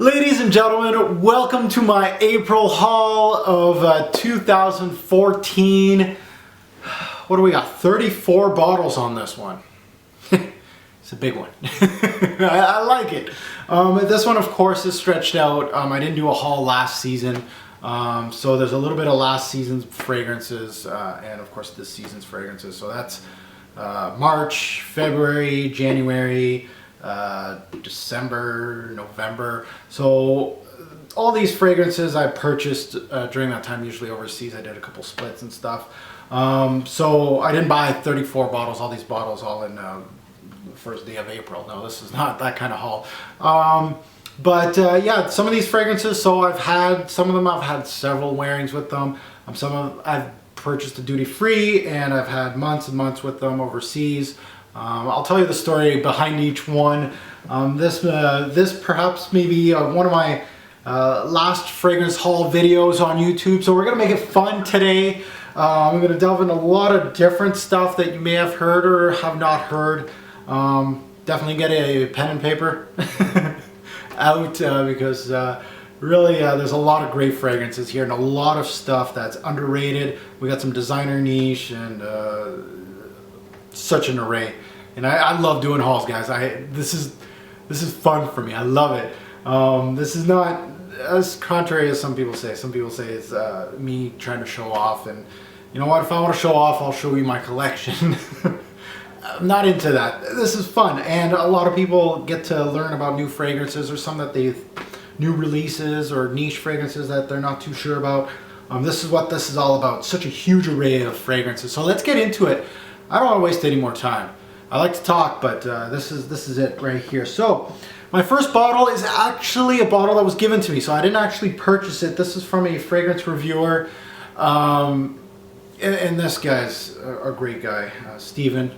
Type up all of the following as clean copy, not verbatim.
Ladies and gentlemen, welcome to my April haul of 2014. What do we got? 34 bottles on this one. It's a big one. I like it. This one, of course, is stretched out. I didn't do a haul last season. So there's a little bit of last season's fragrances and, of course, this season's fragrances. So that's March, February, January, December, November. So all these fragrances I purchased during that time, usually overseas. I did a couple splits and stuff. So I didn't buy 34 bottles, all these bottles all in the first day of April. No, this is not that kind of haul. Yeah, some of these fragrances, so some of them I've had several wearings with them. I've purchased a duty free, and I've had months and months with them overseas. I'll tell you the story behind each one. This perhaps maybe one of my last fragrance haul videos on YouTube. So we're gonna make it fun today. I'm gonna delve into a lot of different stuff that you may have heard or have not heard. Definitely get a pen and paper out because really there's a lot of great fragrances here and a lot of stuff that's underrated. We got some designer niche and such an array, and I love doing hauls, guys. This is fun for me. I love it. This is not as contrary as some people say. Some people say it's me trying to show off, and you know what? If I want to show off, I'll show you my collection. I'm not into that. This is fun, and a lot of people get to learn about new fragrances or some that new releases or niche fragrances that they're not too sure about. This is what this is all about. Such a huge array of fragrances. So let's get into it. I don't want to waste any more time. I like to talk, but this is it right here. So my first bottle is actually a bottle that was given to me, so I didn't actually purchase it. This is from a fragrance reviewer, and this guy's a great guy, Steven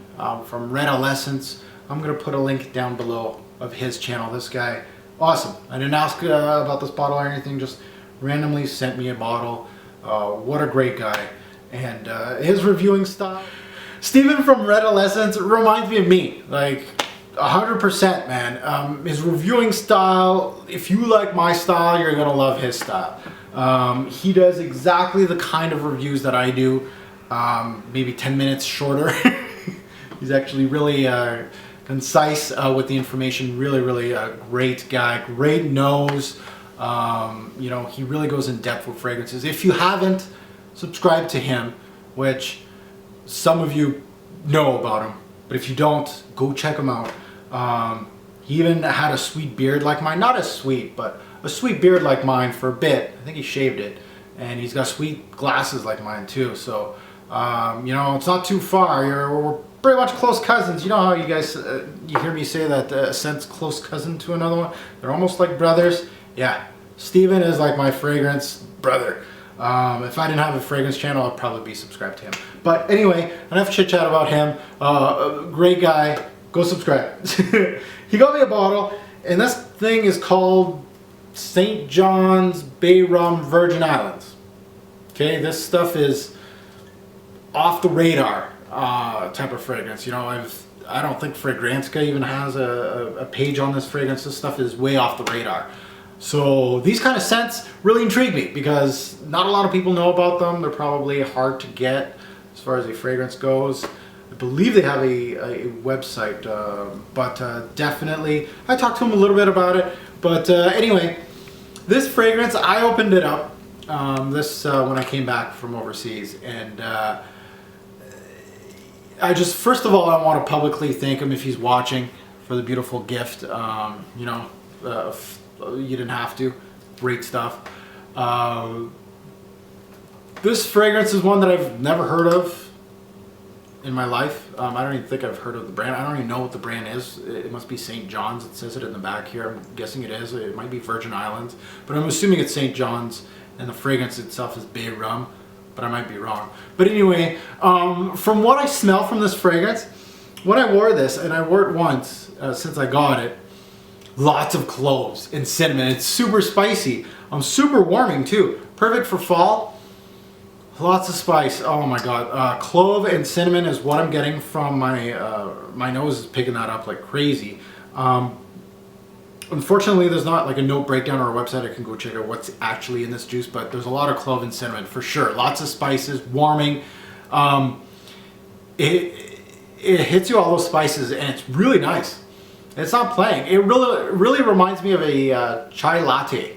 from Red Essence. I'm gonna put a link down below of his channel. This guy, awesome. I didn't ask about this bottle or anything, just randomly sent me a bottle. What a great guy. And his reviewing style, Steven from Red Essence reminds me of me, like 100%, man. His reviewing style, if you like my style, you're gonna love his style. He does exactly the kind of reviews that I do, maybe 10 minutes shorter. He's actually really concise with the information. Really a great guy, great nose. You know, he really goes in depth with fragrances. If you haven't subscribed to him, which some of you know about him, but if you don't, go check him out. He even had a sweet beard like mine. Not as sweet, but a sweet beard like mine for a bit. I think he shaved it. And he's got sweet glasses like mine too. So, you know, it's not too far. We're pretty much close cousins. You know how you guys, you hear me say that a scent's close cousin to another one? They're almost like brothers. Yeah, Steven is like my fragrance brother. If I didn't have a fragrance channel, I'd probably be subscribed to him. But anyway, enough chit chat about him. Great guy. Go subscribe. He got me a bottle, and this thing is called St. John's Bay Rum Virgin Islands. Okay, this stuff is off the radar type of fragrance. You know, I don't think Fragrantica even has a page on this fragrance. This stuff is way off the radar. So these kind of scents really intrigue me because not a lot of people know about them. They're probably hard to get as far as a fragrance goes. I believe they have a website, but definitely, I talked to him a little bit about it. But anyway, this fragrance, I opened it up when I came back from overseas, and first of all, I want to publicly thank him if he's watching for the beautiful gift. You know, you didn't have to. Great stuff. This fragrance is one that I've never heard of in my life. I don't even think I've heard of the brand. I don't even know what the brand is. It must be St. John's. It says it in the back here. I'm guessing it is. It might be Virgin Islands, but I'm assuming it's St. John's, and the fragrance itself is Bay Rum, but I might be wrong. But anyway, from what I smell from this fragrance, when I wore this, and I wore it once since I got it, lots of cloves and cinnamon. It's super spicy. Super warming too. Perfect for fall. Lots of spice. Oh my god. Clove and cinnamon is what I'm getting from my nose is picking that up like crazy. Unfortunately, there's not like a note breakdown or a website I can go check out what's actually in this juice, but there's a lot of clove and cinnamon for sure. Lots of spices, warming. It hits you all those spices, and it's really nice. It's not playing. It really reminds me of a chai latte,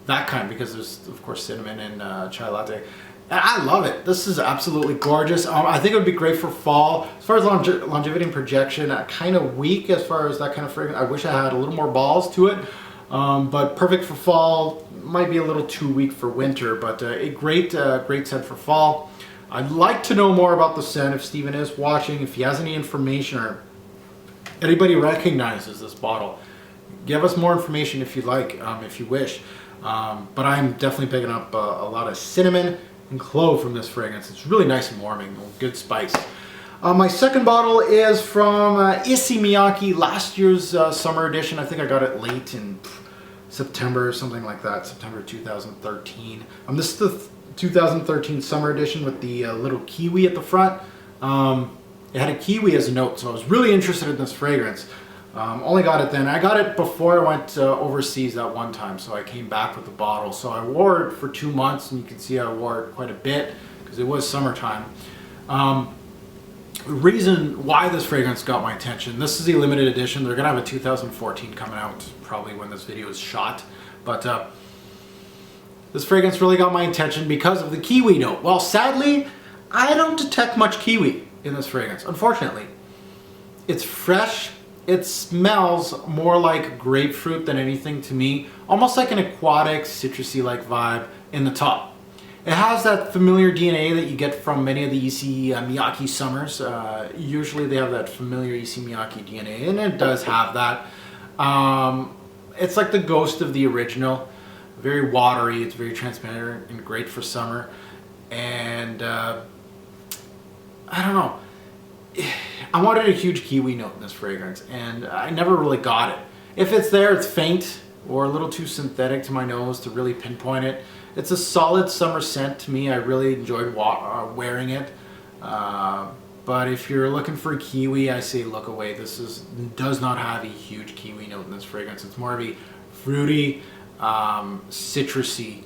that kind, because there's of course cinnamon in chai latte. And I love it. This is absolutely gorgeous. I think it would be great for fall. As far as longevity and projection, kind of weak as far as that kind of fragrance. I wish I had a little more balls to it. But perfect for fall. Might be a little too weak for winter, but a great scent for fall. I'd like to know more about the scent if Steven is watching, if he has any information or anybody recognizes this bottle. Give us more information if you'd like, if you wish. But I'm definitely picking up a lot of cinnamon and clove from this fragrance. It's really nice and warming, good spice. My second bottle is from Issey Miyake, last year's summer edition. I think I got it late in September or something like that, September 2013. This is the 2013 summer edition with the little kiwi at the front. It had a kiwi as a note, so I was really interested in this fragrance. Only got it then. I got it before I went overseas that one time, so I came back with the bottle. So I wore it for 2 months, and you can see I wore it quite a bit because it was summertime. The reason why this fragrance got my attention, this is the limited edition. They're gonna have a 2014 coming out probably when this video is shot, but this fragrance really got my attention because of the kiwi note. Well, sadly, I don't detect much kiwi in this fragrance, unfortunately. It's fresh. It smells more like grapefruit than anything to me, almost like an aquatic, citrusy-like vibe in the top. It has that familiar DNA that you get from many of the Issey Miyake summers. Usually they have that familiar Issey Miyake DNA, and it does have that. It's like the ghost of the original. Very watery, it's very transparent and great for summer. And I don't know. I wanted a huge kiwi note in this fragrance, and I never really got it. If it's there, it's faint or a little too synthetic to my nose to really pinpoint it. It's a solid summer scent to me. I really enjoyed wearing it. But if you're looking for a kiwi, I say look away. This does not have a huge kiwi note in this fragrance. It's more of a fruity, citrusy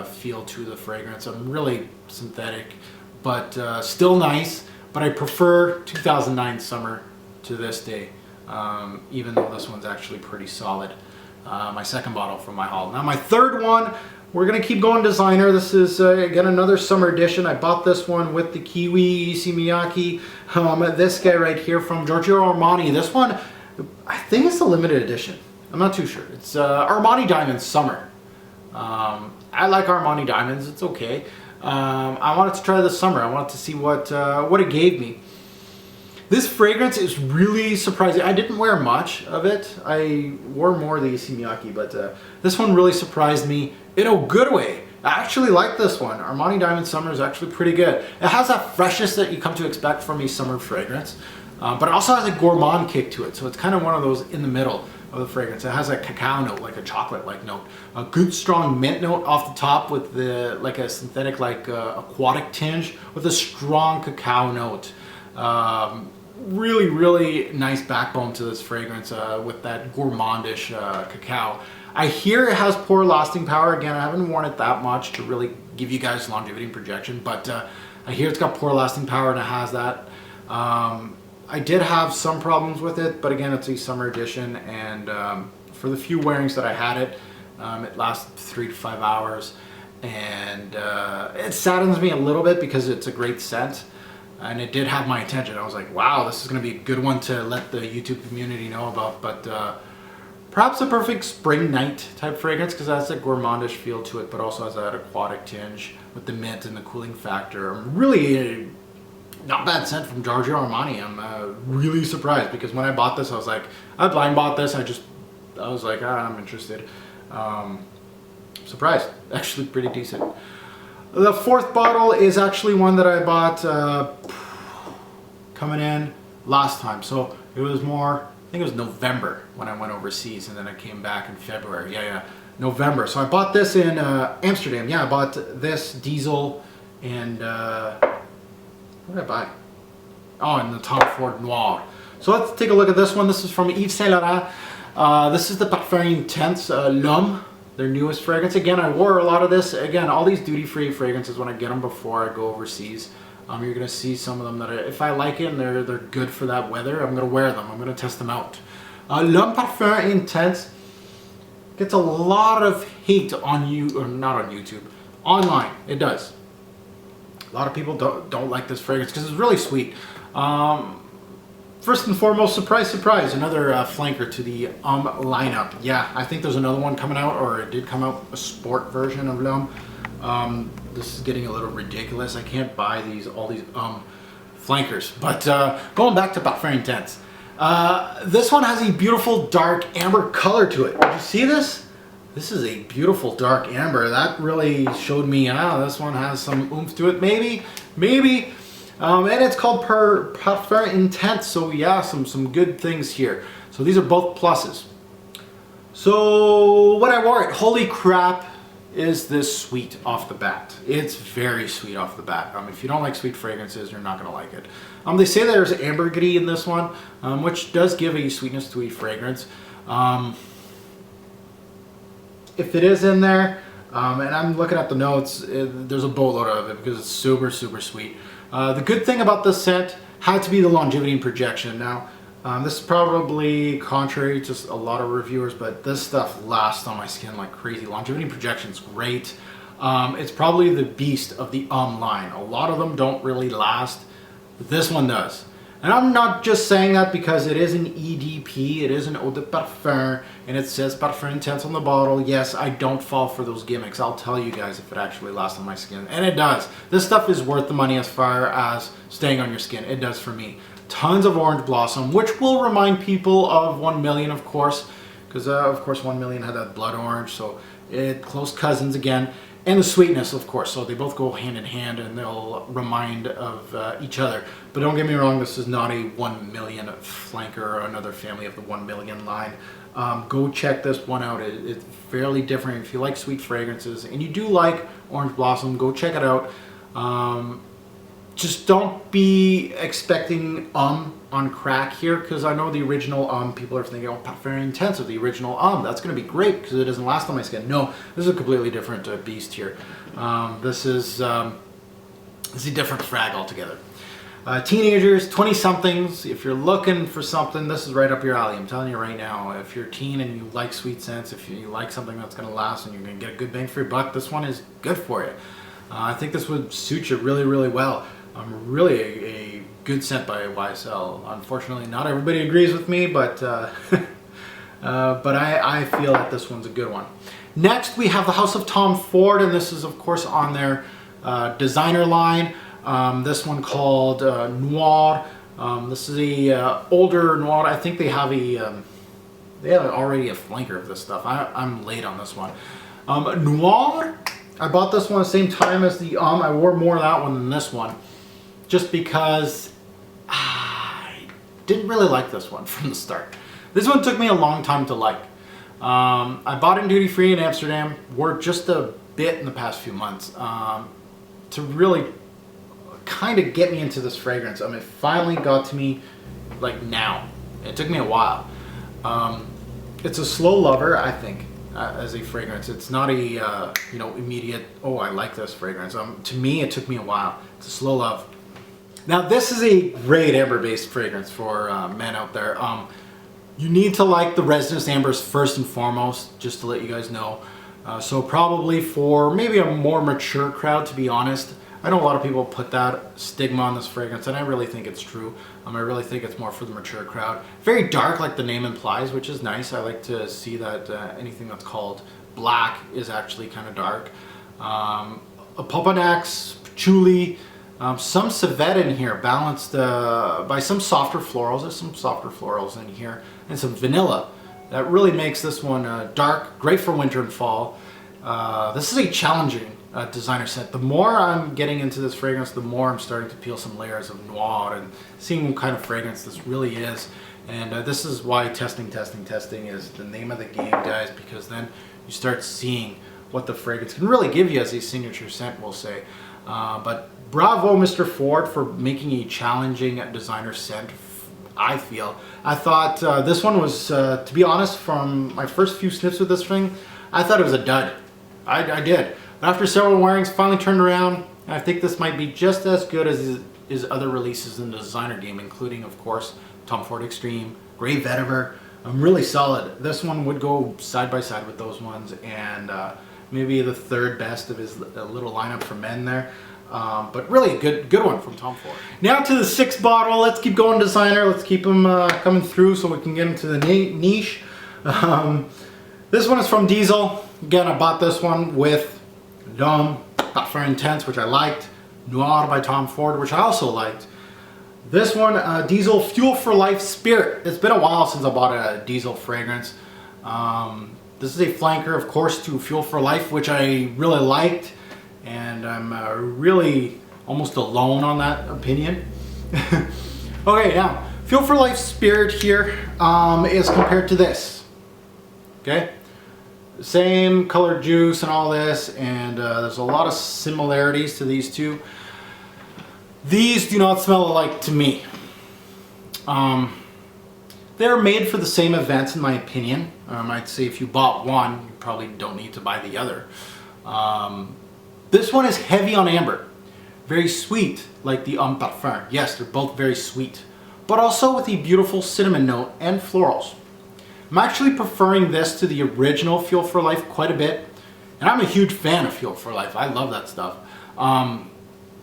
feel to the fragrance. I'm really synthetic, but still nice. But I prefer 2009 summer to this day, even though this one's actually pretty solid. My second bottle from my haul. Now my third one, we're gonna keep going designer. This is again another summer edition. I bought this one with the kiwi Issey Miyake. This guy right here from Giorgio Armani. This one, I think it's a limited edition. I'm not too sure. It's Armani Diamonds Summer. I like Armani Diamonds. It's okay. I wanted to try this summer. I wanted to see what it gave me. This fragrance is really surprising. I didn't wear much of it. I wore more of the Issey Miyake, but this one really surprised me in a good way. I actually like this one. Armani Diamond Summer is actually pretty good. It has that freshness that you come to expect from a summer fragrance, but it also has a gourmand kick to it. So it's kind of one of those in the middle of the fragrance. It has a cacao note, like a chocolate-like note. A good strong mint note off the top with like a synthetic, aquatic tinge with a strong cacao note. Really, really nice backbone to this fragrance with that gourmandish cacao. I hear it has poor lasting power. Again, I haven't worn it that much to really give you guys longevity and projection, but I hear it's got poor lasting power and it has that. I did have some problems with it, but again, it's a summer edition, and for the few wearings that I had it, it lasted 3 to 5 hours, and it saddens me a little bit because it's a great scent, and it did have my attention. I was like, wow, this is going to be a good one to let the YouTube community know about, but perhaps a perfect spring night type fragrance because it has a gourmandish feel to it, but also has that aquatic tinge with the mint and the cooling factor. I'm really not bad scent from Giorgio Armani. I'm really surprised because when I bought this, I was like, I blind bought this. I was like, I'm interested. Surprised. Actually pretty decent. The fourth bottle is actually one that I bought coming in last time. So it was more, I think it was November when I went overseas, and then I came back in February. Yeah, November. So I bought this in Amsterdam. Yeah, I bought this Diesel and what did I buy? Oh, and the Tom Ford Noir. So let's take a look at this one. This is from Yves Saint Laurent. This is the Parfum Intense L'Homme, their newest fragrance. Again, I wore a lot of this. Again, all these duty-free fragrances, when I get them before I go overseas, you're going to see some of them that if I like it and they're good for that weather, I'm going to wear them. I'm going to test them out. L'Homme Parfum Intense gets a lot of hate on not on YouTube, online. It does. A lot of people don't like this fragrance because it's really sweet. First and foremost, surprise, surprise, another flanker to the lineup. Yeah, I think there's another one coming out, or it did come out, a sport version of L'Homme. This is getting a little ridiculous. I can't buy all these flankers. But going back to Parfum Intense, this one has a beautiful dark amber color to it. Did you see this? This is a beautiful dark amber. That really showed me, this one has some oomph to it, maybe. And it's called Parfum Intense, so yeah, some good things here. So these are both pluses. So when I wore it, holy crap, is this sweet off the bat. It's very sweet off the bat. If you don't like sweet fragrances, you're not going to like it. They say there's ambergris in this one, which does give a sweetness to a fragrance. If it is in there, and I'm looking at the notes, there's a boatload of it because it's super, super sweet. The good thing about this scent had to be the longevity and projection. Now, this is probably contrary to a lot of reviewers, but this stuff lasts on my skin like crazy. Longevity and projection is great. It's probably the beast of the line. A lot of them don't really last, but this one does. And I'm not just saying that because it is an EDP, it is an Eau de Parfum, and it says Parfum Intense on the bottle. Yes, I don't fall for those gimmicks. I'll tell you guys if it actually lasts on my skin. And it does. This stuff is worth the money as far as staying on your skin. It does for me. Tons of orange blossom, which will remind people of 1 Million, of course. Because, of course, 1 Million had that blood orange, so close cousins again. And the sweetness, of course, so they both go hand in hand and they'll remind of each other. But don't get me wrong, this is not a 1 Million flanker or another family of the 1 Million line. Go check this one out. It's fairly different. If you like sweet fragrances and you do like orange blossom, go check it out. Just don't be expecting on crack here, because I know the original people are thinking, oh, Parfum Intense of the original that's going to be great because it doesn't last on my skin. No, this is a completely different beast here. This is a different frag altogether. Teenagers, 20-somethings, if you're looking for something, this is right up your alley. I'm telling you right now, if you're a teen and you like sweet scents, if you like something that's going to last and you're going to get a good bang for your buck, this one is good for you. I think this would suit you really, really well. Really a good scent by YSL. Unfortunately, not everybody agrees with me, but I feel that this one's a good one. Next, we have the House of Tom Ford, and this is, of course, on their designer line. This one called Noir. This is a older Noir. I think they have already a flanker of this stuff. I'm late on this one. Noir. I bought this one at the same time as the I wore more of that one than this one, just because I didn't really like this one from the start. This one took me a long time to like. I bought it in duty free in Amsterdam, wore just a bit in the past few months to really kind of get me into this fragrance. It finally got to me like now. It took me a while. It's a slow lover, I think, as a fragrance. It's not a immediate, oh, I like this fragrance. To me, it took me a while. It's a slow love. Now, this is a great amber-based fragrance for men out there. You need to like the resinous ambers first and foremost, just to let you guys know. So probably for maybe a more mature crowd, to be honest. I know a lot of people put that stigma on this fragrance, and I really think it's true. I really think it's more for the mature crowd. Very dark, like the name implies, which is nice. I like to see that anything that's called black is actually kind of dark. A Popanax, Patchouli, some civet in here, balanced by some softer florals. There's some softer florals in here, and some vanilla. That really makes this one dark, great for winter and fall. This is a challenging designer scent. The more I'm getting into this fragrance, the more I'm starting to peel some layers of Noir and seeing what kind of fragrance this really is. And this is why testing is the name of the game, guys, because then you start seeing what the fragrance can really give you as a signature scent, we'll say. But bravo, Mr. Ford, for making a challenging designer scent I feel. I thought this one was, to be honest, from my first few sniffs with this thing, I thought it was a dud. I did. But after several wearings, finally turned around. I think this might be just as good as his other releases in the designer game, including, of course, Tom Ford Extreme, Grey Vetiver. Really solid. This one would go side by side with those ones, and maybe the third best of his little lineup for men there. But really a good one from Tom Ford. Now to the 6th bottle. Let's keep going designer. Let's keep them coming through so we can get into the niche. This one is from Diesel. Again, I bought this one with L'Homme Parfum Intense, which I liked. Noir by Tom Ford, which I also liked. This one, Diesel Fuel for Life Spirit. It's been a while since I bought a Diesel fragrance. This is a flanker, of course, to Fuel for Life, which I really liked. And I'm really almost alone on that opinion. Okay, now, Fuel for Life Spirit here is compared to this. Okay? Same colored juice and all this, and there's a lot of similarities to these two. These do not smell alike to me. They're made for the same events in my opinion. I'd say if you bought one, you probably don't need to buy the other. This one is heavy on amber. Very sweet, like the Homme Parfum. Yes, they're both very sweet. But also with a beautiful cinnamon note and florals. I'm actually preferring this to the original Fuel for Life quite a bit. And I'm a huge fan of Fuel for Life. I love that stuff.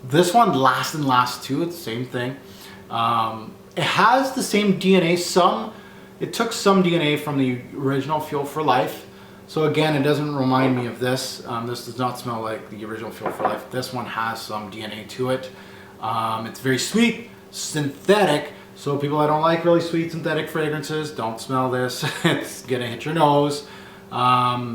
This one lasts too. It's the same thing. It has the same DNA. It took some DNA from the original Fuel for Life. So again, it doesn't remind me of this. This does not smell like the original Fuel for Life. This one has some DNA to it. It's very sweet, synthetic. So people that don't like really sweet synthetic fragrances, don't smell this. It's gonna hit your nose.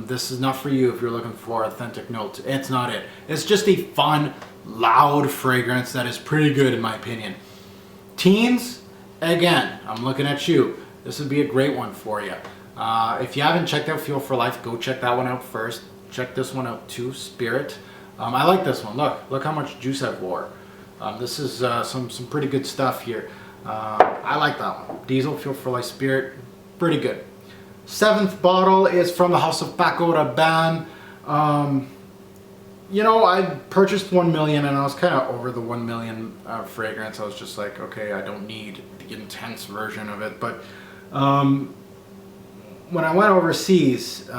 This is not for you if you're looking for authentic notes. It's not it. It's just a fun, loud fragrance that is pretty good in my opinion. Teens, again, I'm looking at you. This would be a great one for you. If you haven't checked out Fuel for Life, go check that one out first. Check this one out too, Spirit. I like this one. Look how much juice I've wore. This is some pretty good stuff here. I like that one. Diesel Fuel for Life Spirit, pretty good. 7th bottle is from the house of Paco Rabanne. You know, I purchased 1 million and I was kind of over the 1 million fragrance. I was just like, okay, I don't need the intense version of it. But when I went overseas,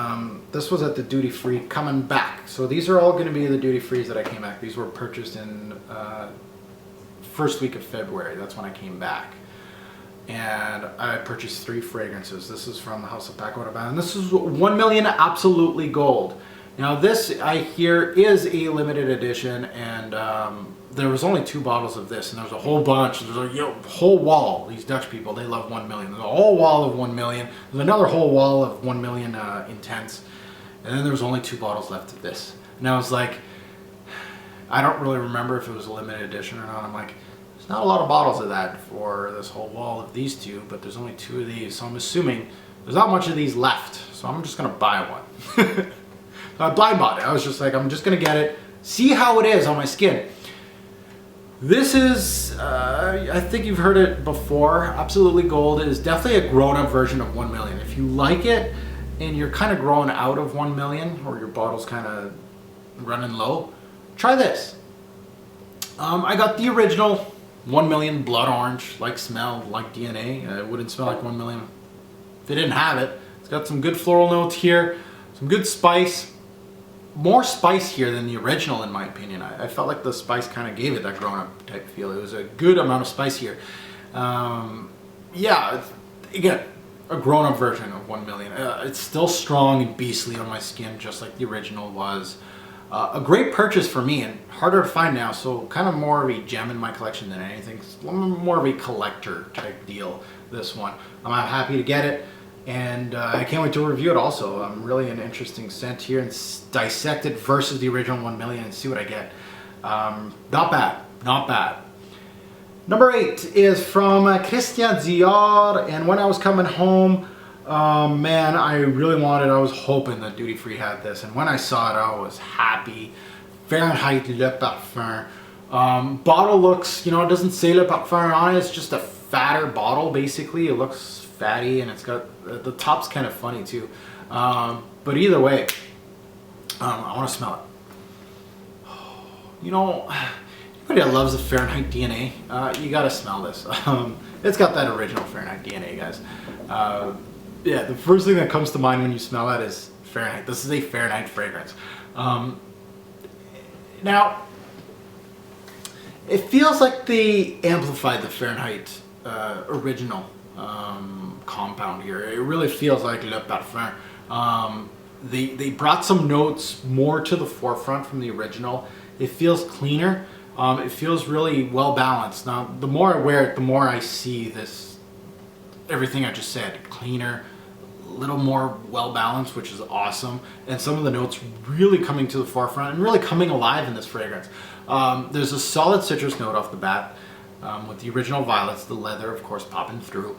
this was at the duty free coming back. So these are all going to be the duty frees that I came back. These were purchased in first week of February. That's when I came back. And I purchased 3 fragrances. This is from the house of Paco Rabanne. This is 1 million Absolutely Gold. Now this, I hear, is a limited edition, and there was only 2 bottles of this, and there's a whole bunch. There's a whole wall. These Dutch people, they love 1 million. There's a whole wall of 1 million. There's another whole wall of 1 million Intense. And then there was only 2 bottles left of this. And I was like, I don't really remember if it was a limited edition or not. I'm like, there's not a lot of bottles of that for this whole wall of these 2, but there's only 2 of these. So I'm assuming there's not much of these left. So I'm just going to buy one. I blind bought it. I was just like, I'm just going to get it, see how it is on my skin. This is, I think you've heard it before, Absolutely Gold is definitely a grown-up version of 1 million. If you like it and you're kind of growing out of 1 million, or your bottle's kind of running low, try this. I got the original 1 million blood orange, like smell, like DNA. It wouldn't smell like 1 million if it didn't have it. It's got some good floral notes here, some good spice. More spice here than the original in my opinion. I felt like the spice kind of gave it that grown-up type feel. It was a good amount of spice here. Yeah, again, a grown-up version of 1 million. It's still strong and beastly on my skin, just like the original was. A great purchase for me, and harder to find now, so kind of more of a gem in my collection than anything. It's more of a collector type deal, this one. I'm happy to get it. And I can't wait to review it also. Really an interesting scent here, and dissect it versus the original 1 million and see what I get. Not bad, not bad. Number 8 is from Christian Dior, and when I was coming home, man, I really wanted, I was hoping that Duty Free had this, and when I saw it, I was happy. Fahrenheit Le Parfum. Bottle looks, you know, it doesn't say Le Parfum on it, it's just a fatter bottle, basically. It looks fatty, and it's got, the top's kind of funny too. But either way, I want to smell it. You know, anybody that loves the Fahrenheit DNA, you gotta smell this. It's got that original Fahrenheit DNA, guys. Yeah, the first thing that comes to mind when you smell that is Fahrenheit. This is a Fahrenheit fragrance. Now, it feels like they amplified the Fahrenheit original compound here. It really feels like Le Parfum. They brought some notes more to the forefront from the original. It feels cleaner. It feels really well balanced. Now, the more I wear it, the more I see this, everything I just said, cleaner, a little more well balanced, which is awesome. And some of the notes really coming to the forefront and really coming alive in this fragrance. There's a solid citrus note off the bat with the original violets, the leather, of course, popping through.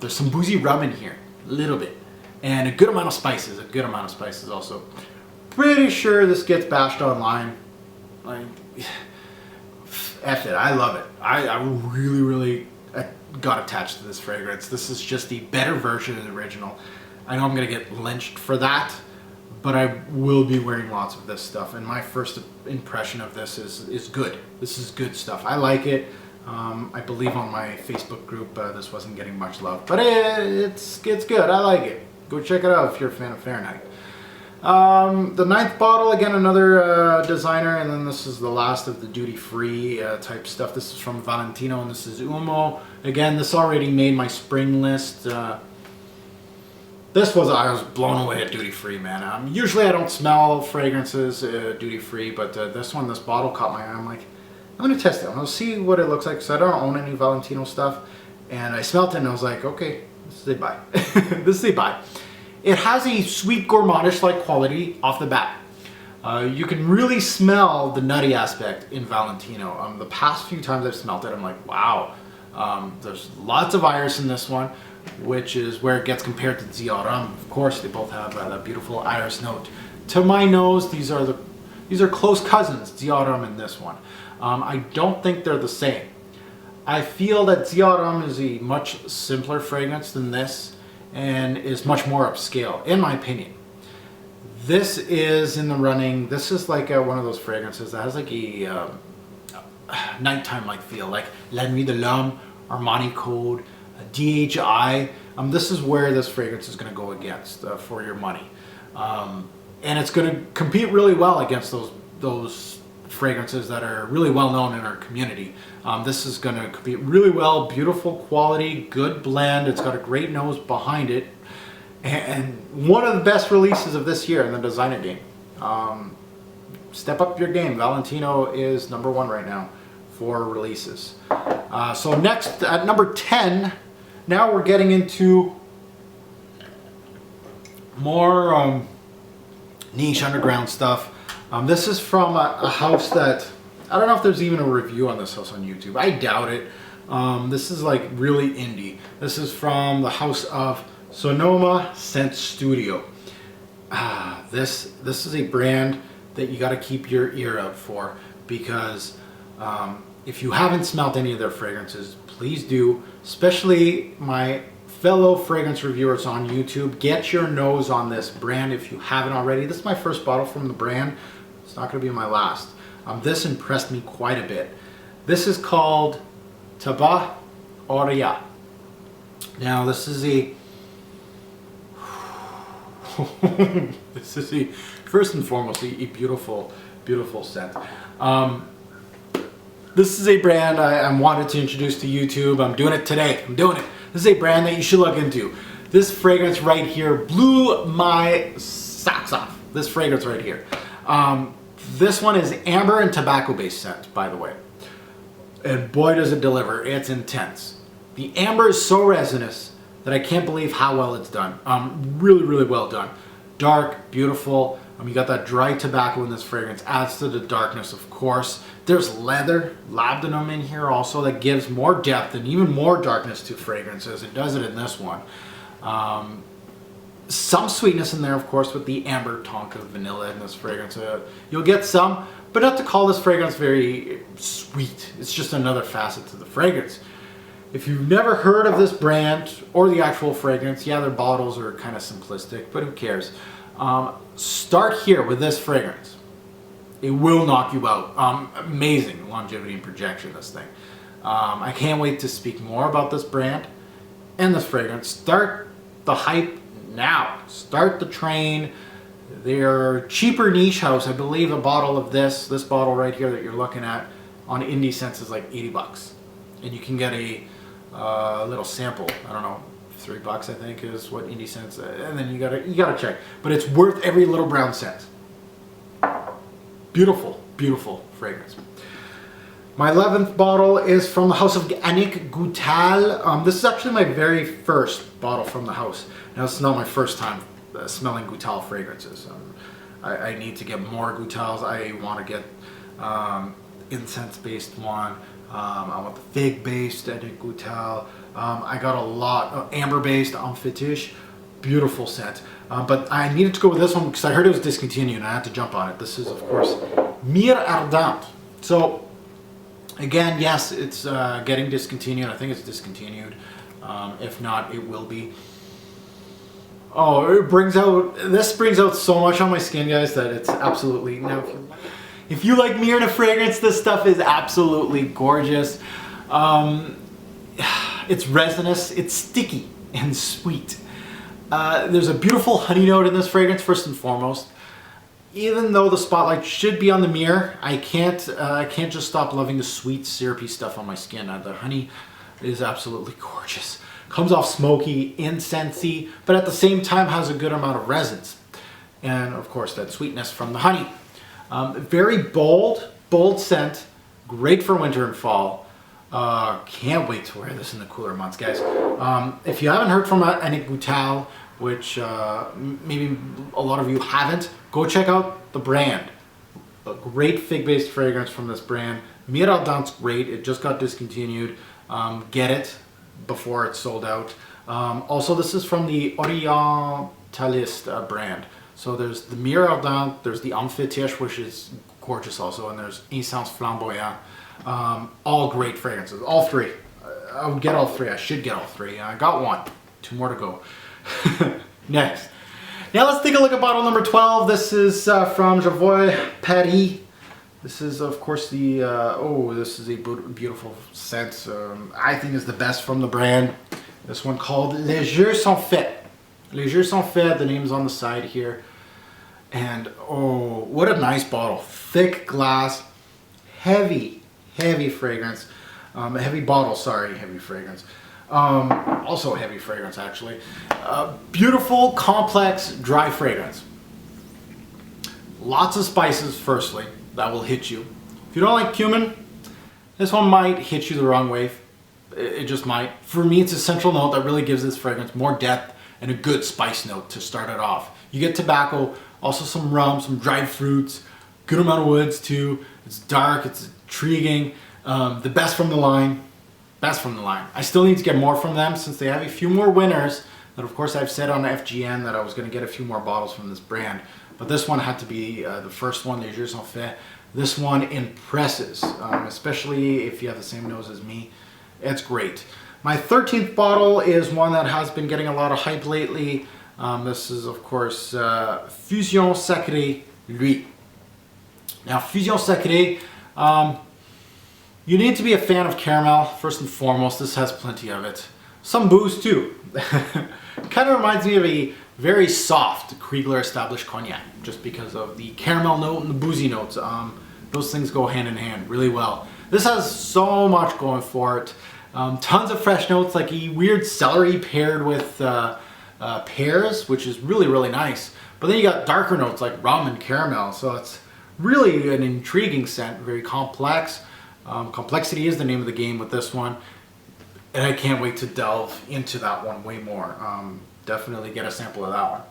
There's some boozy rum in here, a little bit. And a good amount of spices, also. Pretty sure this gets bashed online. Like, F it, I love it. I really got attached to this fragrance. This is just the better version of the original. I know I'm gonna get lynched for that, but I will be wearing lots of this stuff. And my first impression of this is good. This is good stuff. I like it. I believe on my Facebook group this wasn't getting much love, but it's good. I like it. Go check it out if you're a fan of Fahrenheit. The 9th bottle, again, another designer, and then this is the last of the duty-free type stuff. This is from Valentino, and this is Uomo. Again, this already made my spring list. I was blown away at duty-free, man. Usually I don't smell fragrances duty-free, but this bottle caught my eye. I'm like, I'm going to test it. I'm going to see what it looks like, because I don't own any Valentino stuff. And I smelled it, and I was like, okay, this is a buy. This is a buy. It has a sweet gourmandish-like quality off the bat. You can really smell the nutty aspect in Valentino. The past few times I've smelled it, I'm like, wow. There's lots of iris in this one, which is where it gets compared to Dior. Of course, they both have that beautiful iris note. To my nose, these are close cousins, Dior and this one. I don't think they're the same. I feel that Dior is a much simpler fragrance than this, and is much more upscale, in my opinion. This is in the running. This is like one of those fragrances that has like a nighttime-like feel, like La Nuit de l'Homme, Armani Code, DHI. This is where this fragrance is going to go against for your money, and it's going to compete really well against those fragrances that are really well known in our community. This is going to compete really well. Beautiful quality, good blend. It's got a great nose behind it, and one of the best releases of this year in the designer game. Step up your game. Valentino is #1 right now for releases. So next at number 10, now we're getting into more niche underground stuff. This is from a house that, I don't know if there's even a review on this house on YouTube. I doubt it. This is like really indie. This is from the house of Sonoma Scent Studio. This is a brand that you got to keep your ear out for, because if you haven't smelled any of their fragrances, please do. Especially my fellow fragrance reviewers on YouTube, get your nose on this brand if you haven't already. This is my first bottle from the brand. It's not going to be my last. This impressed me quite a bit. This is called Tabac Aurea. Now this is a first and foremost a beautiful scent. This is a brand I wanted to introduce to YouTube. I'm doing it today. I'm doing it. This is a brand that you should look into. This fragrance right here blew my socks off. This fragrance right here. This one is amber and tobacco based scent, by the way. And boy does it deliver. It's intense. The amber is so resinous that I can't believe how well it's done. Really well done. Dark, beautiful. You got that dry tobacco in this fragrance. Adds to the darkness, of course. There's leather, labdanum in here also that gives more depth and even more darkness to fragrances. It does it in this one. Some sweetness in there, of course, with the amber tonka vanilla in this fragrance. You'll get some, but not to call this fragrance very sweet. It's just another facet to the fragrance. If you've never heard of this brand or the actual fragrance, yeah, their bottles are kind of simplistic, but who cares? Start here with this fragrance. It will knock you out. Amazing longevity and projection, this thing. I can't wait to speak more about this brand and this fragrance. Start the hype now. Start the train. They're cheaper niche house. I believe a bottle of this bottle right here that you're looking at on Indie Sense is like 80 bucks. And you can get a little sample. I don't know, $3 I think is what Indie Sense, and then you gotta check. But it's worth every little brown cent. Beautiful, beautiful fragrance. My 11th bottle is from the house of Annick Goutal. This is actually my very first bottle from the house. Now, it's not my first time smelling Goutal fragrances. I need to get more Goutals. I want to get incense-based one. I want the fig-based Annick Goutal. I got a lot of amber-based Amphitiche. Beautiful scent. But I needed to go with this one because I heard it was discontinued and I had to jump on it. This is, of course, Myrrhe Ardente. So, again, yes, it's getting discontinued. I think it's discontinued. If not, it will be. Oh, this brings out so much on my skin, guys, that it's absolutely, now if you like Myrrhe fragrance, this stuff is absolutely gorgeous. It's resinous, it's sticky and sweet. There's a beautiful honey note in this fragrance, first and foremost. Even though the spotlight should be on the Myrrhe, I can't just stop loving the sweet, syrupy stuff on my skin. The honey is absolutely gorgeous. Comes off smoky, incensey, but at the same time has a good amount of resins. And of course that sweetness from the honey. Very bold scent, great for winter and fall. Can't wait to wear this in the cooler months, guys. If you haven't heard from Annick Goutal, which maybe a lot of you haven't, go check out the brand. A great fig-based fragrance from this brand. Myrrhe Ardente's great. It just got discontinued. Get it before it's sold out. Also, this is from the Orientalist brand. So there's the Myrrhe Ardente, there's the Amphitiche, which is gorgeous also, and there's Essence Flamboyant. All great fragrances, all three. I would get all three. I should get all three. I got one. 2 more to go. Next. Now let's take a look at bottle number 12. This is from Jovoy Paris. This is, of course, the, this is a beautiful scent. I think is the best from the brand. This one called Les Jeux Sont Faits. Les Jeux Sont Faits, the name's on the side here. And, oh, what a nice bottle. Thick glass, heavy fragrance. Heavy bottle, sorry, heavy fragrance. Also heavy fragrance, actually. Beautiful, complex, dry fragrance. Lots of spices, firstly, that will hit you. If you don't like cumin, this one might hit you the wrong way. It just might. For me, it's a central note that really gives this fragrance more depth and a good spice note to start it off. You get tobacco, also some rum, some dried fruits, good amount of woods too. It's dark, it's intriguing. The best from the line. Best from the line. I still need to get more from them since they have a few more winners that, of course, I've said on FGN that I was going to get a few more bottles from this brand. But this one had to be the first one, Les Jeux Sont Faits. This one impresses, especially if you have the same nose as me. It's great. My 13th bottle is one that has been getting a lot of hype lately. This is, of course, Fusion Sacré Lui. Now, Fusion Sacré, you need to be a fan of caramel, first and foremost. This has plenty of it. Some booze, too. Kind of reminds me of a very soft Krigler established cognac, just because of the caramel note and the boozy notes. Those things go hand in hand really well. This has so much going for it. Tons of fresh notes, like a weird celery paired with pears, which is really, really nice. But then you got darker notes like rum and caramel, so it's really an intriguing scent, very complex. Complexity is the name of the game with this one, and I can't wait to delve into that one way more. Definitely get a sample of that one.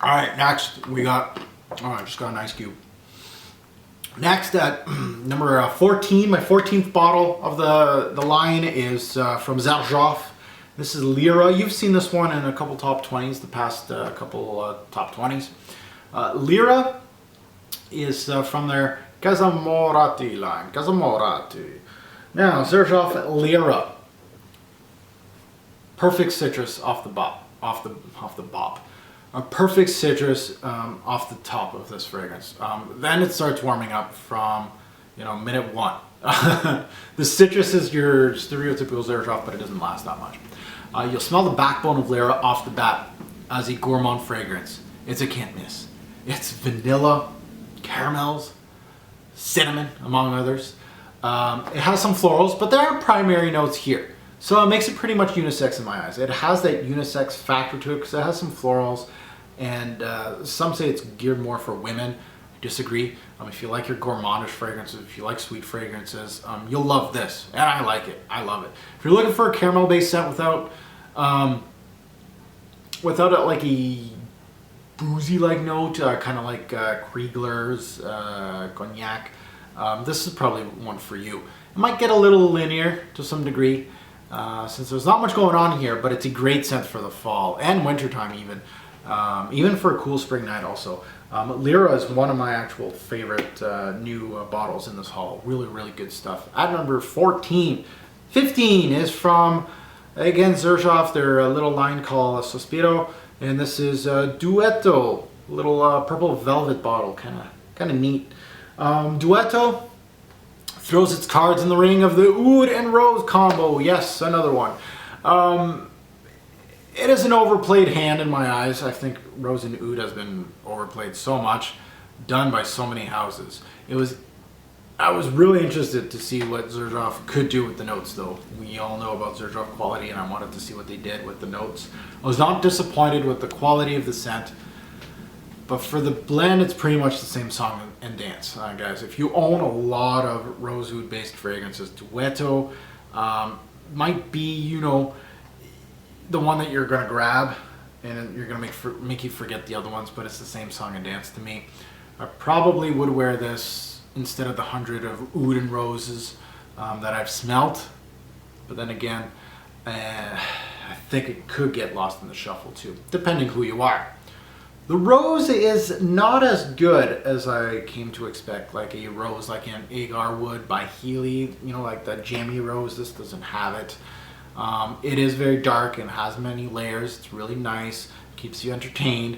Alright, next we got, I just got a nice cube. Next at number 14, my 14th bottle of the line is from Xerjoff. This is Lyra. You've seen this one in a couple top 20s, the past couple top 20s. Lyra is from their Casamorati line. Casamorati. Now, Xerjoff Lyra. Perfect citrus off the bop. Off the bop. A perfect citrus off the top of this fragrance. Then it starts warming up from, minute one. The citrus is your stereotypical Xerjoff, but it doesn't last that much. You'll smell the backbone of Lyra off the bat as a gourmand fragrance. It's a can't miss. It's vanilla, caramels, cinnamon, among others. It has some florals, but there are primary notes here. So it makes it pretty much unisex in my eyes. It has that unisex factor to it because it has some florals, and some say it's geared more for women. I disagree. If you like your gourmandish fragrances, if you like sweet fragrances, you'll love this, and I like it. I love it. If you're looking for a caramel-based scent without like a boozy-like note, kind of like Krigler's cognac, this is probably one for you. It might get a little linear to some degree, since there's not much going on here, but it's a great scent for the fall and wintertime even for a cool spring night also. Lyra is one of my actual favorite new bottles in this haul. Really, really good stuff. At number 14. 15 is from, again, Xerjoff, their little line called Sospiro, and this is Duetto, little purple velvet bottle, kind of neat. Duetto throws its cards in the ring of the Oud and Rose combo. Yes, another one. It is an overplayed hand in my eyes. I think Rose and Oud has been overplayed so much, done by so many houses. I was really interested to see what Xerjoff could do with the notes, though. We all know about Xerjoff quality, and I wanted to see what they did with the notes. I was not disappointed with the quality of the scent, but for the blend, it's pretty much the same song and dance, guys. If you own a lot of rose oud based fragrances, Duetto might be, the one that you're gonna grab, and you're gonna make you forget the other ones. But it's the same song and dance to me. I probably would wear this instead of the 100 of oud and roses that I've smelt. But then again, I think it could get lost in the shuffle too, depending who you are. The rose is not as good as I came to expect, like a rose like an Agar would by Healy, like the jammy rose. This doesn't have it. It is very dark and has many layers. It's really nice, keeps you entertained.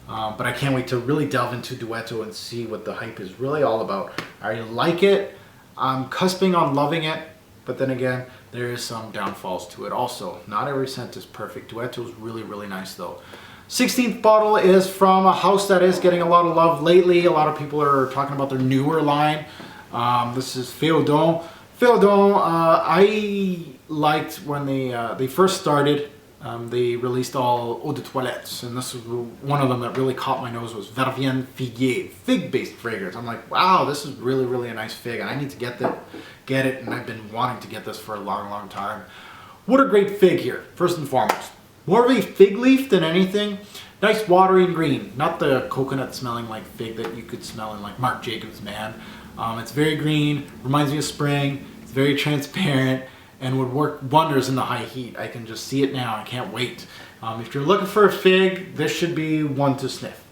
But I can't wait to really delve into Duetto and see what the hype is really all about. I like it. I'm cusping on loving it, but then again, there is some downfalls to it also. Not every scent is perfect. Duetto is really, really nice though. 16th bottle is from a house that is getting a lot of love lately. A lot of people are talking about their newer line. This is Féodon. Féodon, I liked when they first started. They released all eau de toilettes, and this was one of them that really caught my nose. Was Verveine Figuier, fig-based fragrance. I'm like, wow, this is really, really a nice fig, and I need to get it, and I've been wanting to get this for a long, long time. What a great fig here, first and foremost. More of a fig leaf than anything. Nice watery and green, not the coconut smelling like fig that you could smell in like Marc Jacobs Man. It's very green, reminds me of spring, it's very transparent, and would work wonders in the high heat. I can just see it now, I can't wait. If you're looking for a fig, this should be one to sniff.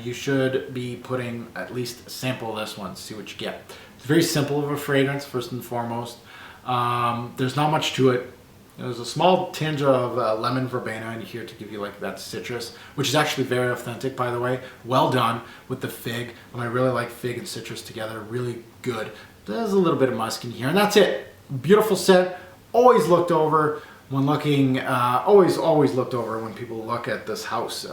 You should be putting at least a sample of this one, see what you get. It's very simple of a fragrance, first and foremost. There's not much to it. There's a small tinge of lemon verbena in here to give you like that citrus, which is actually very authentic, by the way. Well done with the fig. And I really like fig and citrus together, really good. There's a little bit of musk in here, and that's it. Beautiful scent, always looked over when looking, always looked over when people look at this house.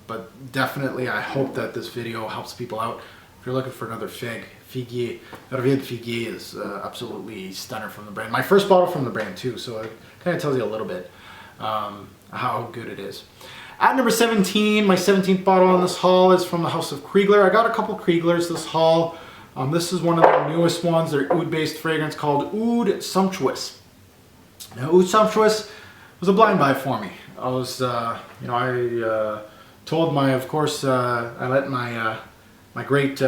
But definitely, I hope that this video helps people out. If you're looking for another fig, Figuier, Verveine Figuier is absolutely stunner from the brand. My first bottle from the brand too, so it kind of tells you a little bit how good it is. At number 17, my 17th bottle in this haul is from the house of Krigler. I got a couple Kriglers this haul. This is one of the newest ones. They're oud-based fragrance called Oud Sumptuous. Now, Oud Sumptuous was a blind buy for me. I was, I told my, of course, I let my great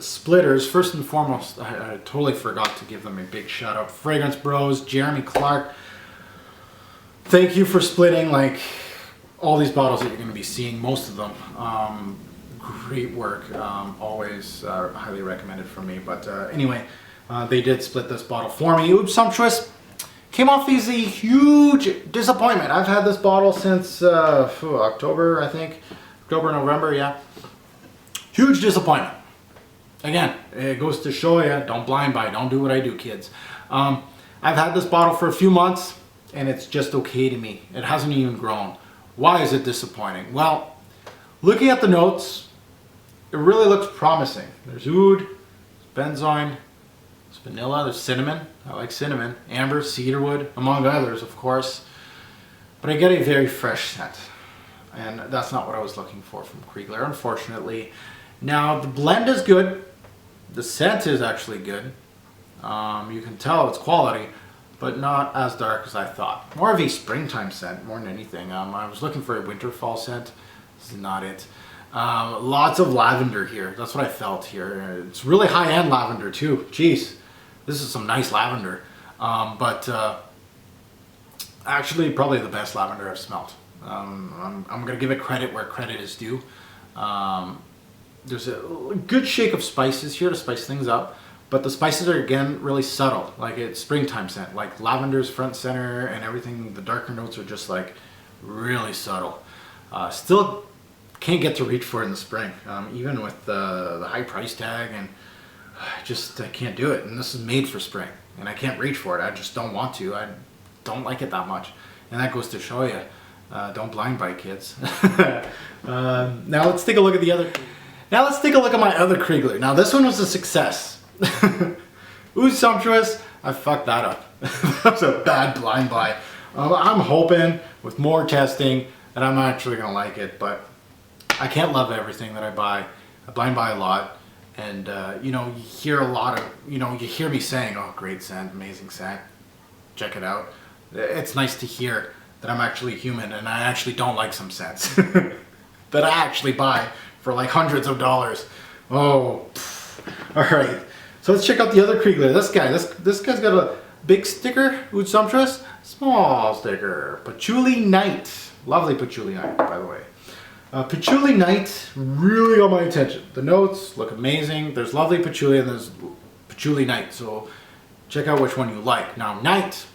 splitters, first and foremost, I totally forgot to give them a big shout out. Fragrance Bros, Jeremy Clark. Thank you for splitting like all these bottles that you're going to be seeing, most of them. Great work, always highly recommended from me. But anyway, They did split this bottle for me. Oud Sumptuous came off these a huge disappointment. I've had this bottle since October, I think. October, November, yeah. Huge disappointment. Again, it goes to show you, don't blind buy. Don't do what I do, kids. I've had this bottle for a few months, and it's just okay to me. It hasn't even grown. Why is it disappointing? Well, looking at the notes, it really looks promising. There's oud, benzoin, there's vanilla, there's cinnamon. I like cinnamon. Amber, cedarwood, among others, of course. But I get a very fresh scent. And that's not what I was looking for from Krigler, unfortunately. Now, the blend is good. The scent is actually good. You can tell it's quality, but not as dark as I thought. More of a springtime scent, more than anything. I was looking for a winter fall scent. This is not it. Lots of lavender here. That's what I felt here. It's really high-end lavender too. Jeez, this is some nice lavender. Actually probably the best lavender I've smelled. I'm gonna give it credit where credit is due. There's a good shake of spices here to spice things up, but the spices are again really subtle, like it's springtime scent, like lavender's front center and everything. The darker notes are just like really subtle. Still can't get to reach for it in the spring, even with the high price tag, and I can't do it. And this is made for spring, and I can't reach for it. I just don't want to. I don't like it that much, and that goes to show you. Don't blind buy, kids. Now let's take a look at the other. Now let's take a look at my other Krigler. Now this one was a success. Oud Sumptuous, I fucked that up. That was a bad blind buy. I'm hoping with more testing that I'm actually gonna like it, but I can't love everything that I buy. I blind buy a lot, and you know, you hear a lot of, you hear me saying, "Oh, great scent, amazing scent, check it out." It's nice to hear that I'm actually human and I actually don't like some scents that I actually buy for like hundreds of dollars. Oh, all right. So let's check out the other Krigler. This guy's got a big sticker, Oud Sumptuous, small sticker, Patchouli Night. Lovely Patchouli Night, by the way. Patchouli Night really got my attention. The notes look amazing. There's lovely patchouli and there's Patchouli Night. So check out which one you like. Now, Night.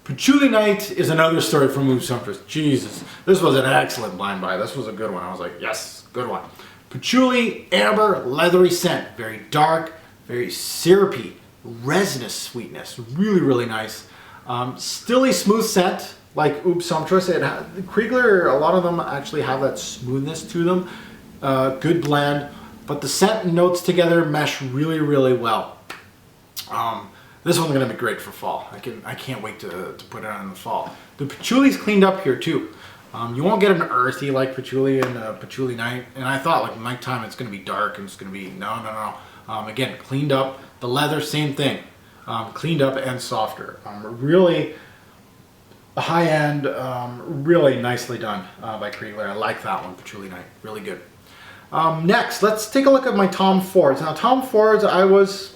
Patchouli Night is another story from Oud Sumptuous. Jesus, this was an excellent blind buy. This was a good one. I was like, yes, good one. Patchouli, amber, leathery scent. Very dark, very syrupy, resinous sweetness. Really, really nice. Still a smooth scent like Oud Sumptuous. Krigler, a lot of them actually have that smoothness to them. Good blend, but the scent and notes together mesh really, really well. This one's gonna be great for fall. I can't wait to put it on in the fall. The patchouli's cleaned up here too. You won't get an earthy like patchouli and Patchouli Night. And I thought like nighttime it's gonna be dark and it's gonna be no. Again, cleaned up. The leather, same thing. Cleaned up and softer. Really high end, really nicely done by Krigler. I like that one, Patchouli Night. Really good. Next, let's take a look at my Tom Fords. Now, Tom Fords, I was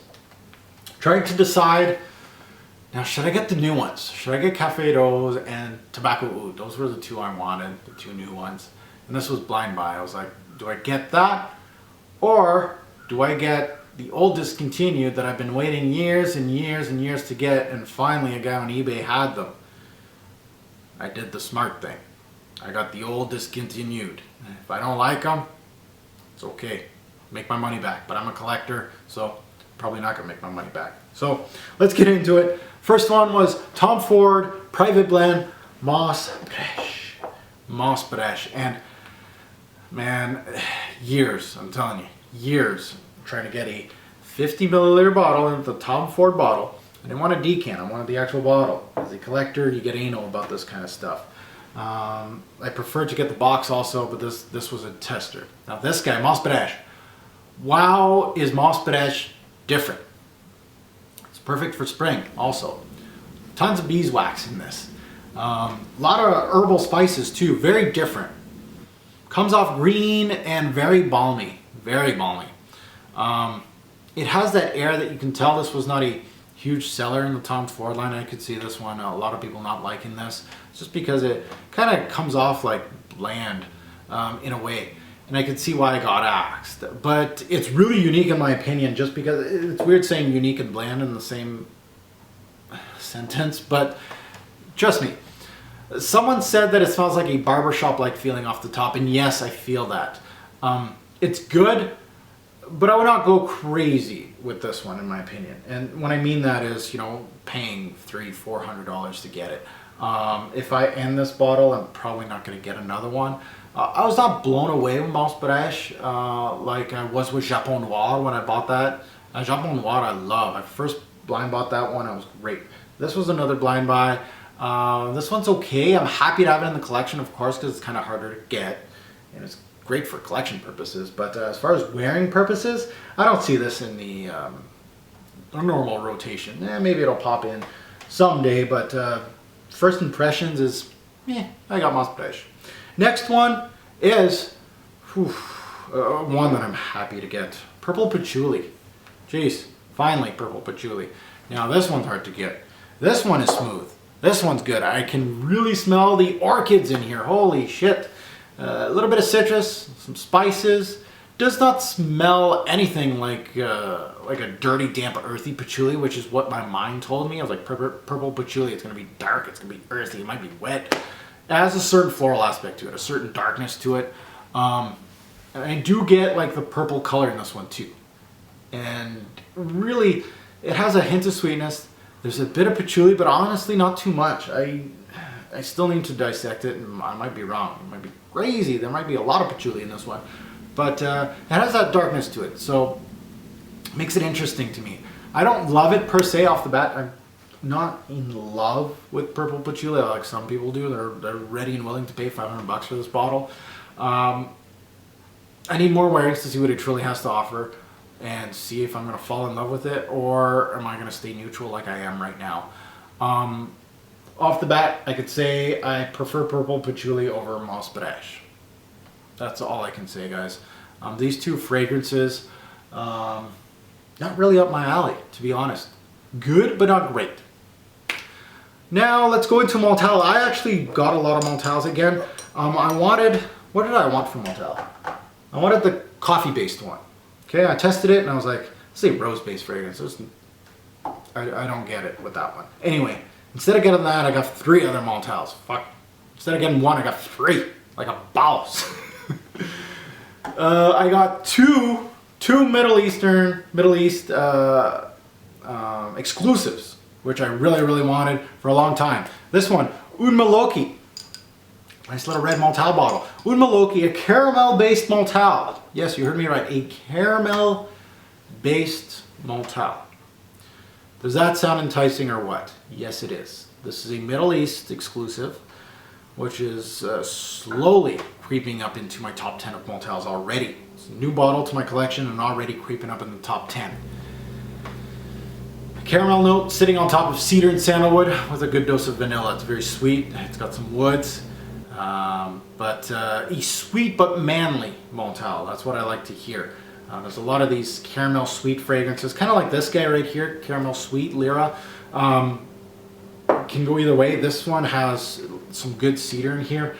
trying to decide, now should I get the new ones? Should I get Café Rose and Tobacco Oud? Those were the two I wanted, the two new ones. And this was blind buy. I was like, do I get that? Or do I get the old discontinued that I've been waiting years and years and years to get, and finally a guy on eBay had them? I did the smart thing. I got the old discontinued. If I don't like them, it's okay. Make my money back. But I'm a collector, so probably not gonna make my money back. So let's get into it. First one was Tom Ford Private Blend Moss Breches. And man, years, I'm telling you, years trying to get a 50 milliliter bottle into the Tom Ford bottle. I didn't want a decant, I wanted the actual bottle. As a collector, you get anal about this kind of stuff. I prefer to get the box also, but this was a tester. Now this guy, Moss Breches. Wow, is Moss Breches different. It's perfect for spring also. Tons of beeswax in this. A lot of herbal spices too, very different. Comes off green and very balmy, very balmy. It has that air that you can tell this was not a huge seller in the Tom Ford line. I could see this one, a lot of people not liking this, just because it kind of comes off like bland in a way. and I can see why I got axed. But it's really unique in my opinion, just because it's weird saying unique and bland in the same sentence, but trust me. Someone said that it smells like a barbershop-like feeling off the top, and yes, I feel that. It's good, but I would not go crazy with this one in my opinion. And what I mean that is, you know, paying $300-400 to get it. If I end this bottle, I'm probably not going to get another one. I was not blown away with Mouse Breches like I was with Japon Noir when I bought that. Japon Noir I love. I first blind bought that one. It was great. This was another blind buy. This one's okay. I'm happy to have it in the collection, of course, because it's kind of harder to get. And it's great for collection purposes. But as far as wearing purposes, I don't see this in the normal rotation. Maybe it'll pop in someday, but first impressions is, I got Mouse Breches. Next one is one that I'm happy to get. Purple Patchouli. Jeez, finally Purple Patchouli. Now this one's hard to get. This one is smooth. This one's good. I can really smell the orchids in here. Holy shit. A little bit of citrus, some spices. Does not smell anything like a dirty, damp, earthy patchouli, which is what my mind told me. I was like, purple patchouli, it's going to be dark, it's going to be earthy, it might be wet. It has a certain floral aspect to it, a certain darkness to it. And I do get like the purple color in this one too. And really, it has a hint of sweetness. There's a bit of patchouli, but honestly not too much. I still need to dissect it, and I might be wrong. It might be crazy. There might be a lot of patchouli in this one. But it has that darkness to it, so it makes it interesting to me. I don't love it per se off the bat. I'm not in love with purple patchouli like some people do. They're ready and willing to pay $500 for this bottle. I need more wearings to see what it truly has to offer and see if I'm going to fall in love with it, or am I going to stay neutral like I am right now. Off the bat, I could say I prefer purple patchouli over Mouse Breches. That's all I can say, guys. These two fragrances, not really up my alley, to be honest. Good, but not great. Now, let's go into Montale. I actually got a lot of Montales again. I wanted, what did I want from Montale? I wanted the coffee-based one. Okay, I tested it, and I was like, let's say rose-based fragrance. I don't get it with that one. Anyway, instead of getting that, I got 3 other Montales. Fuck. Instead of getting 1, I got 3. Like a boss. I got two Middle East exclusives, which I really wanted for a long time. This one, Oud, nice little red Montale bottle. Oud, a caramel-based Montale. Yes, you heard me right, a caramel-based Montale. Does that sound enticing or what? Yes, it is. This is a Middle East exclusive, which is slowly creeping up into my top 10 of Montales already. It's a new bottle to my collection and already creeping up in the top 10. A caramel note sitting on top of cedar and sandalwood with a good dose of vanilla. It's very sweet. It's got some woods, but a sweet but manly Montale. That's what I like to hear. There's a lot of these caramel sweet fragrances, kind of like this guy right here, caramel sweet, Lyra. Can go either way. This one has some good cedar in here.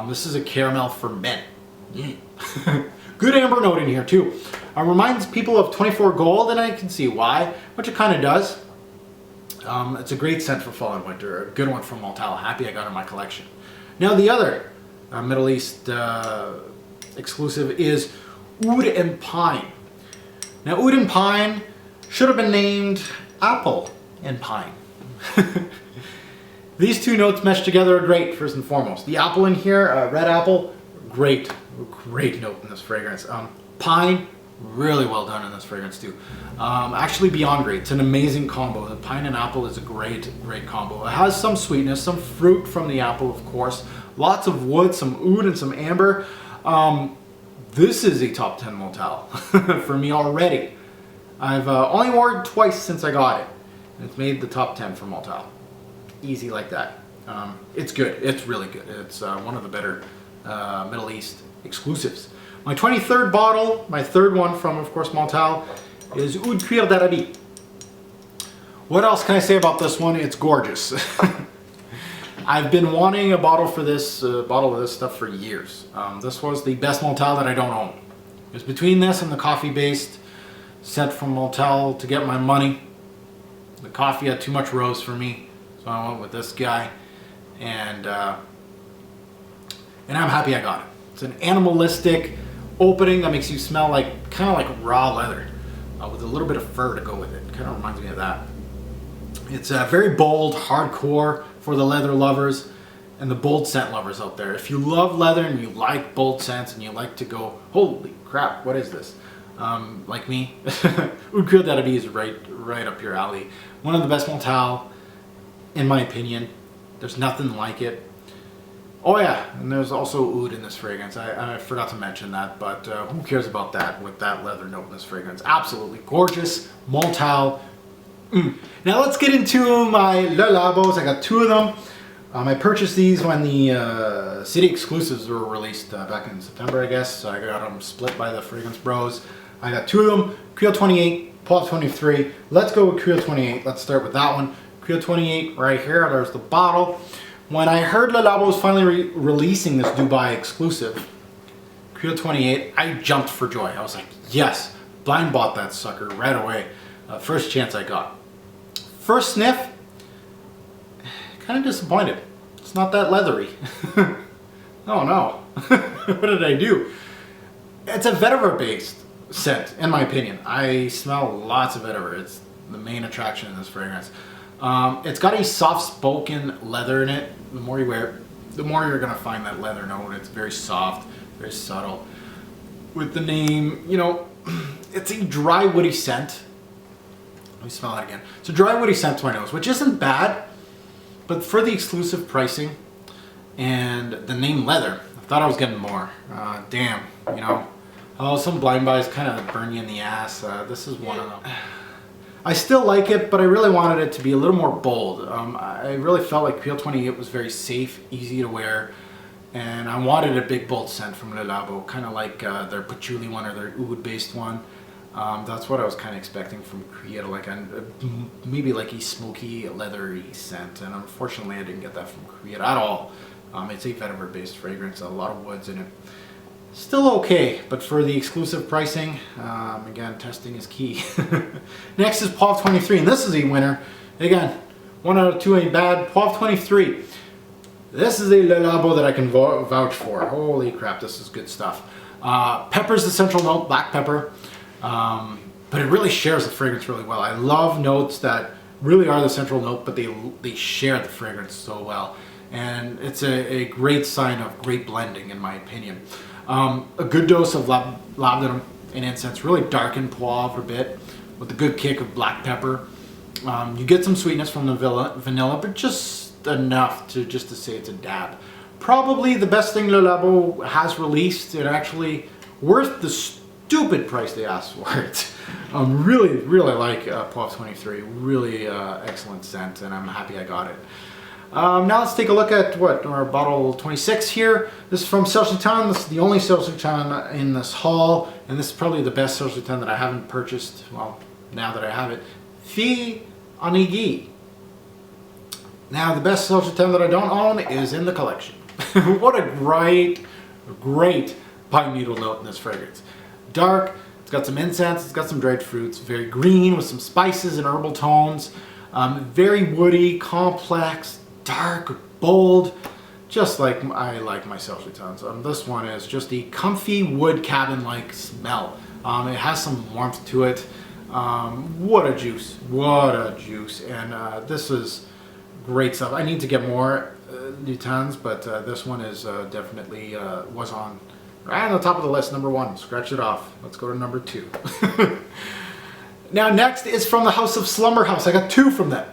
This is a caramel for men. Good amber note in here too. Reminds people of 24 Gold, and I can see why, which it kind of does. It's a great scent for fall and winter. A good one from Montale. Happy I got in my collection. Now the other Middle East exclusive is Oud and Pine. Now Oud and Pine should have been named Apple and Pine. These two notes mesh together great, first and foremost. The apple in here, red apple, great note in this fragrance. Pine, really well done in this fragrance too. Actually beyond great. It's an amazing combo. The pine and apple is a great combo. It has some sweetness, some fruit from the apple, of course. Lots of wood, some oud and some amber. This is a top 10 Montale for me already. I've only worn it twice since I got it. And it's made the top 10 for Montale. Easy like that. It's good. It's really good. It's one of the better Middle East exclusives. My 23rd bottle, my third one from, of course, Montale, is Oud Cuir d'Arabie. What else can I say about this one? It's gorgeous. I've been wanting a bottle for this bottle of this stuff for years. This was the best Montale that I don't own. It was between this and the coffee-based scent from Montale to get my money. The coffee had too much rose for me, so I went with this guy, and I'm happy I got it. It's an animalistic opening that makes you smell like kind of like raw leather, with a little bit of fur to go with it. Kind of reminds me of that. It's very bold, hardcore for the leather lovers and the bold scent lovers out there. If you love leather and you like bold scents and you like to go, holy crap, what is this? Like me, Oud Sumptuous is right up your alley. One of the best Montale, in my opinion. There's nothing like it. Oh yeah, and there's also Oud in this fragrance. I forgot to mention that, but who cares about that with that leather note in this fragrance? Absolutely gorgeous Montale. Now let's get into my Le Labos. I got 2 of them. I purchased these when the city exclusives were released back in September, I guess. So I got them split by the Fragrance Bros. I got 2 of them, Cuir 28, Poivre 23. Let's go with Cuir 28. Let's start with that one. Cuir 28 right here, there's the bottle. When I heard Le Labo was finally releasing this Dubai exclusive, Cuir 28, I jumped for joy. I was like, yes, blind bought that sucker right away. First chance I got. First sniff, kind of disappointed. It's not that leathery. Oh no, what did I do? It's a vetiver based scent, in my opinion. I smell lots of vetiver. It's the main attraction in this fragrance. It's got a soft-spoken leather in it. The more you wear it, the more you're gonna find that leather note. It's very soft, very subtle. With the name, you know, it's a dry, woody scent. Let me smell that again. It's a dry, woody scent to my nose, which isn't bad, but for the exclusive pricing and the name leather, I thought I was getting more. Damn, you know. Oh, some blind buys kind of burn you in the ass. This is one of them. I still like it, but I really wanted it to be a little more bold. I really felt like Cuir 28 was very safe, easy to wear, and I wanted a big bold scent from Le Labo, kind of like their Patchouli one or their Oud-based one. That's what I was kind of expecting from Cuir, like maybe like a smoky, leathery scent, and unfortunately I didn't get that from Cuir at all. It's a vetiver-based fragrance, a lot of woods in it. Still okay, but for the exclusive pricing, again, testing is key. Next is Poivre 23, and this is a winner. Again, 1 out of 2 ain't bad. Poivre 23. This is a Le Labo that I can vouch for. Holy crap, this is good stuff. Pepper's the central note, black pepper, but it really shares the fragrance really well. I love notes that really are the central note, but they share the fragrance so well. And it's a great sign of great blending, in my opinion. A good dose of labdanum and incense, really darken Poivre a bit with a good kick of black pepper. You get some sweetness from the vanilla, but just enough to say it's a dab. Probably the best thing Le Labo has released, and actually worth the stupid price they asked for it. Really like Poivre 23, really excellent scent, and I'm happy I got it. Now let's take a look at our bottle 26 here. This is from Xerjoff. This is the only Xerjoff in this haul, and this is probably the best Xerjoff that I haven't purchased. Well, now that I have it, Fille Annick. Now the best Xerjoff that I don't own is in the collection. What a great pine needle note in this fragrance. Dark. It's got some incense. It's got some dried fruits. Very green with some spices and herbal tones. Very woody, complex. Dark, bold, just like I like my Xerjoff. This one is just a comfy wood cabin-like smell. It has some warmth to it. What a juice, and this is great stuff. I need to get more Lutins, but this one is definitely was on right on the top of the list, number 1. Scratch it off. Let's go to number 2. Now next is from the House of Slumber House. I got 2 from them.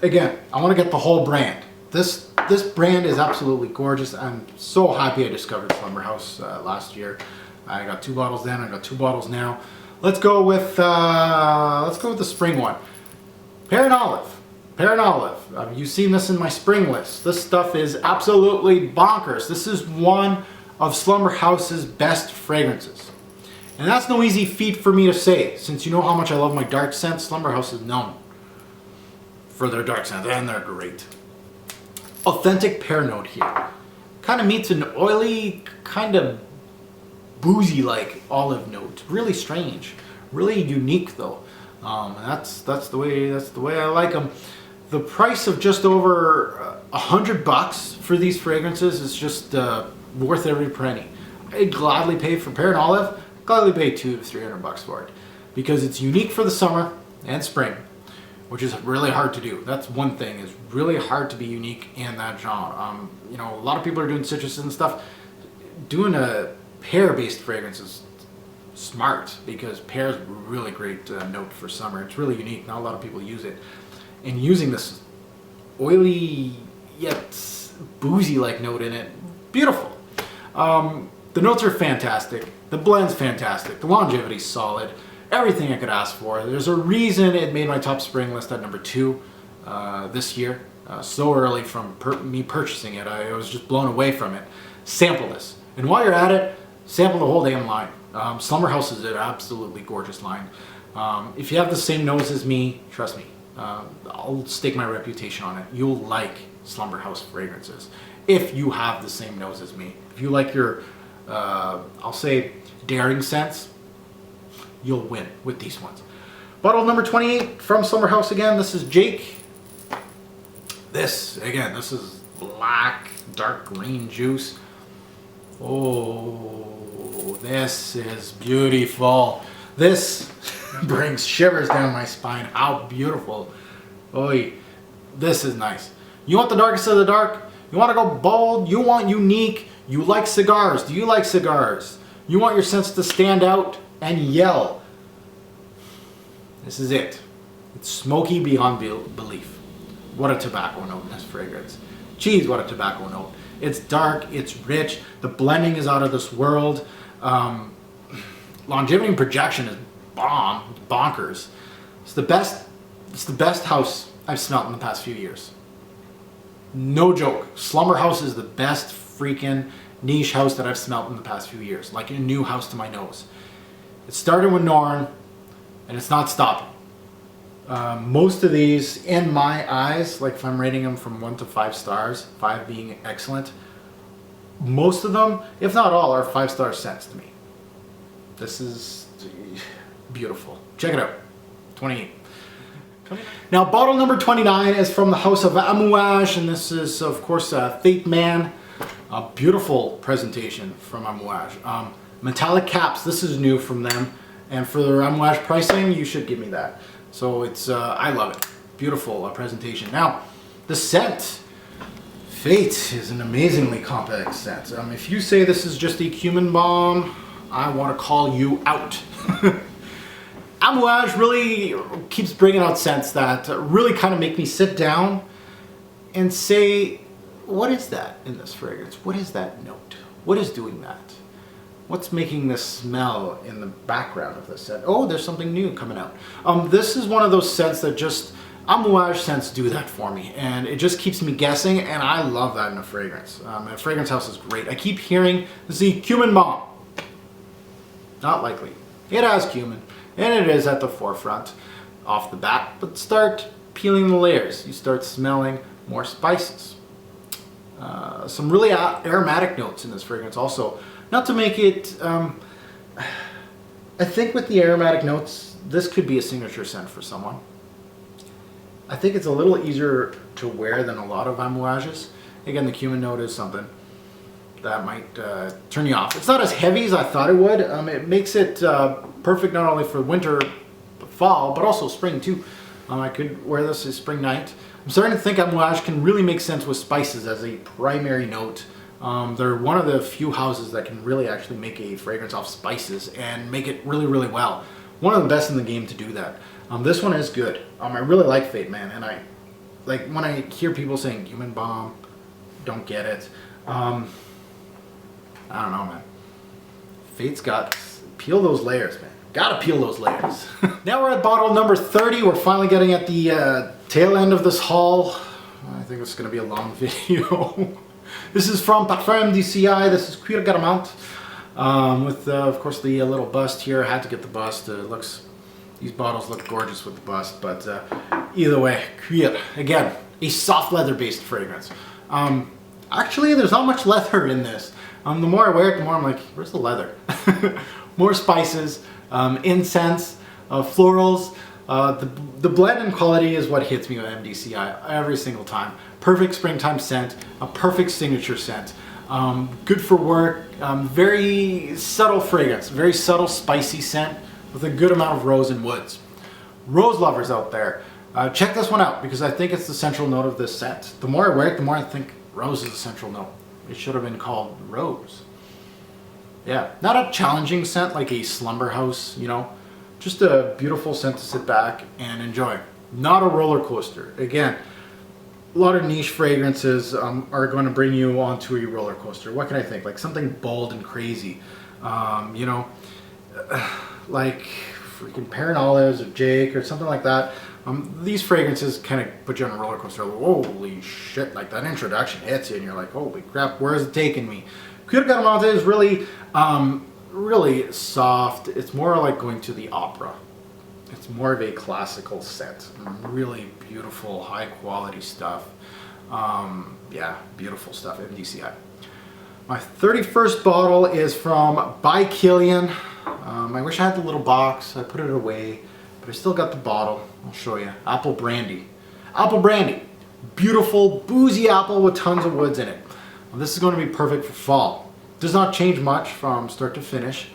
Again, I want to get the whole brand. This brand is absolutely gorgeous. I'm so happy I discovered Slumber House last year. I got 2 bottles then. I got 2 bottles now. Let's go with the spring one. Pear and Olive. You've seen this in my spring list. This stuff is absolutely bonkers. This is one of Slumber House's best fragrances. And that's no easy feat for me to say, since you know how much I love my dark scents. Slumber House is known for their dark scents, and they're great. authentic pear note here. Kind of meets an oily, kind of boozy-like olive note. Really strange, really unique though. And that's the way I like them. The price of just over $100 for these fragrances is just worth every penny. I'd gladly pay for pear and olive. Gladly pay $200 to $300 for it because it's unique for the summer and spring, which is really hard to do. That's one thing, is really hard to be unique in that genre. You know, a lot of people are doing citrus and stuff. Doing a pear-based fragrance is smart because pear is a really great note for summer. It's really unique. Not a lot of people use it. And using this oily yet boozy-like note in it, beautiful. The notes are fantastic. The blend's fantastic. The longevity's solid. Everything I could ask for. There's a reason it made my top spring list at number 2 this year. So early from me purchasing it. I was just blown away from it. Sample this. And while you're at it, sample the whole damn line. Slumber House is an absolutely gorgeous line. If you have the same nose as me, trust me, I'll stake my reputation on it. You'll like Slumber House fragrances. If you have the same nose as me. If you like your, I'll say, daring scents, you'll win with these ones. Bottle number 28 from Slumber House again. This is Jake. This is black, dark green juice. Oh, this is beautiful. This brings shivers down my spine. How beautiful. Oy, this is nice. You want the darkest of the dark? You want to go bold? You want unique? You like cigars? Do you like cigars? You want your scents to stand out and yell? This is it. It's smoky beyond belief. What a tobacco note in this fragrance. Geez, what a tobacco note. It's dark, it's rich, the blending is out of this world. Longevity and projection is bonkers. It's the best house I've smelled in the past few years. No joke. Slumber House is the best freaking niche house that I've smelled in the past few years. Like a new house to my nose. It started with Noir, and it's not stopping. Most of these, in my eyes, like if I'm rating them from 1 to 5 stars, 5 being excellent, most of them, if not all, are 5-star scents to me. This is beautiful. Check it out. 28. Now, bottle number 29 is from the House of Amouage, and this is, of course, Fate Man. A beautiful presentation from Amouage. Metallic caps. This is new from them, and for their Amouage pricing, you should give me that. So it's, I love it. Beautiful presentation. Now, the scent. Fate is an amazingly complex scent. If you say this is just a cumin bomb, I want to call you out. Amouage really keeps bringing out scents that really kind of make me sit down and say, what is that in this fragrance? What is that note? What is doing that? What's making this smell in the background of this scent? Oh, there's something new coming out. This is one of those scents that just, Amouage scents do that for me. And it just keeps me guessing, and I love that in a fragrance. A fragrance house is great. I keep hearing the cumin bomb. Not likely. It has cumin, and it is at the forefront off the bat, but start peeling the layers. You start smelling more spices. Some really aromatic notes in this fragrance also. Not to make it, I think with the aromatic notes, this could be a signature scent for someone. I think it's a little easier to wear than a lot of Amouages. Again, the cumin note is something that might turn you off. It's not as heavy as I thought it would. It makes it perfect not only for winter, fall, but also spring too. I could wear this as spring night. I'm starting to think Amouage can really make sense with spices as a primary note. They're one of the few houses that can really actually make a fragrance off spices and make it really, really well. One of the best in the game to do that. This one is good. I really like Fate Man, and I like when I hear people saying cumin bomb, don't get it. I don't know, man. Fate's got, peel those layers, man. Gotta peel those layers. Now we're at bottle number 30. We're finally getting at the tail end of this haul. I think it's gonna be a long video. This is from Parfum DCI. This is Cuir with, of course, the little bust here. I had to get the bust. These bottles look gorgeous with the bust, but either way, Cuir. Again, a soft leather-based fragrance. Actually, there's not much leather in this. The more I wear it, the more I'm like, where's the leather? More spices, incense, florals. The blend and quality is what hits me with MDCI every single time. Perfect springtime scent, a perfect signature scent. Good for work, very subtle fragrance, very subtle spicy scent with a good amount of rose and woods. Rose lovers out there, check this one out because I think it's the central note of this scent. The more I wear it, the more I think rose is the central note. It should have been called rose. Yeah, not a challenging scent like a slumber house, you know, just a beautiful scent to sit back and enjoy. Not a roller coaster. Again, a lot of niche fragrances are going to bring you onto a roller coaster. What can I think? Like something bold and crazy, you know, like freaking Pear Olives or Jake or something like that. These fragrances kind of put you on a roller coaster. Holy shit, like that introduction hits you and you're like, holy crap, where is it taking me? Cuir is really, really soft. It's more like going to the opera. It's more of a classical scent. Really beautiful, high quality stuff. Yeah, beautiful stuff, MDCI. My 31st bottle is from By Kilian. I wish I had the little box. I put it away, but I still got the bottle. I'll show you. Apple Brandy. Apple Brandy. Beautiful, boozy apple with tons of woods in it. Well, this is going to be perfect for fall. Does not change much from start to finish,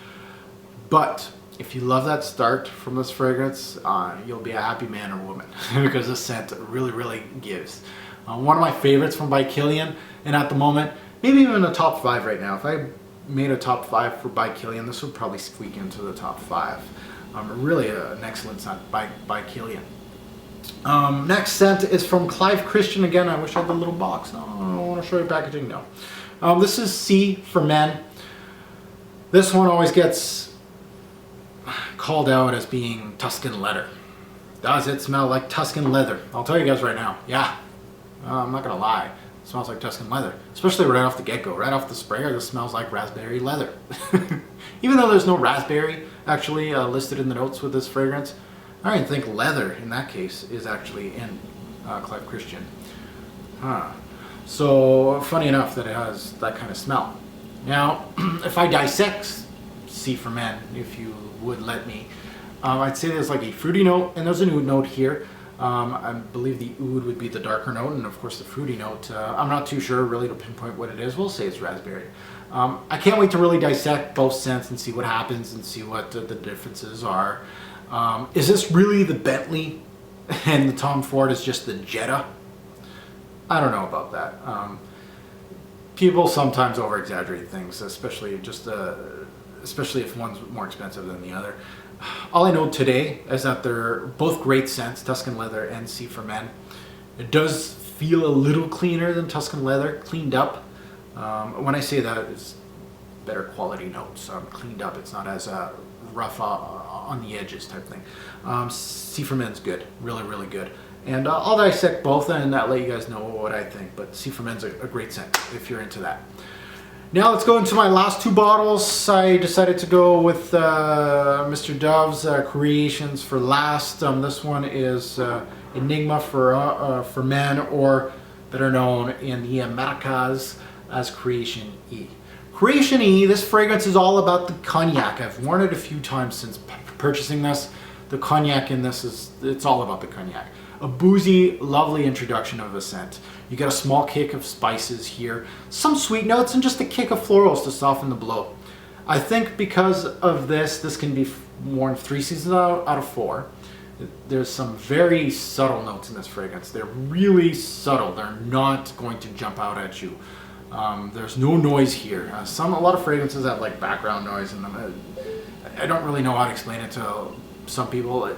but if you love that start from this fragrance, you'll be a happy man or woman because the scent really, really gives. One of my favorites from By Kilian, and at the moment, maybe even a top 5 right now. If I made a top 5 for By Kilian, this would probably squeak into the top 5. Really an excellent scent by Kilian. Next scent is from Clive Christian. Again, I wish I had the little box. No, I don't want to show you packaging, no. This is C for Men. This one always gets called out as being Tuscan leather. Does it smell like Tuscan leather? I'll tell you guys right now. Yeah, I'm not gonna lie. It smells like Tuscan leather, especially right off the get-go. Right off the sprayer, this smells like raspberry leather. Even though there's no raspberry actually listed in the notes with this fragrance, I don't even think leather in that case is actually in Clive Christian. So funny enough that it has that kind of smell. Now, if I dissect C for Men, if you would let me, I'd say there's like a fruity note and there's an oud note here. I believe the oud would be the darker note, and of course the fruity note, I'm not too sure really to pinpoint what it is. We'll say it's raspberry. I can't wait to really dissect both scents and see what happens and see what the differences are. Is this really the Bentley and the Tom Ford is just the Jetta? I don't know about that. People sometimes over-exaggerate things, especially if one's more expensive than the other. All I know today is that they're both great scents, Tuscan Leather and C for Men. It does feel a little cleaner than Tuscan Leather, cleaned up. When I say that, it's better quality notes, cleaned up. It's not as rough on the edges type thing. C for Men's good, really, really good. And I'll dissect both and let you guys know what I think. But C for Men's a great scent if you're into that. Now let's go into my last 2 bottles. I decided to go with Mr. Dove's Creations for last. This one is Enigma for Men, or better known in the Americas as Creation E. Creation E, this fragrance is all about the cognac. I've worn it a few times since purchasing this. The cognac in this it's all about the cognac. A boozy, lovely introduction of a scent. You get a small kick of spices here, some sweet notes, and just a kick of florals to soften the blow. I think because of this can be worn 3 seasons out of 4. There's some very subtle notes in this fragrance. They're really subtle. They're not going to jump out at you. There's no noise here. A lot of fragrances have like background noise in them. I don't really know how to explain it to some people.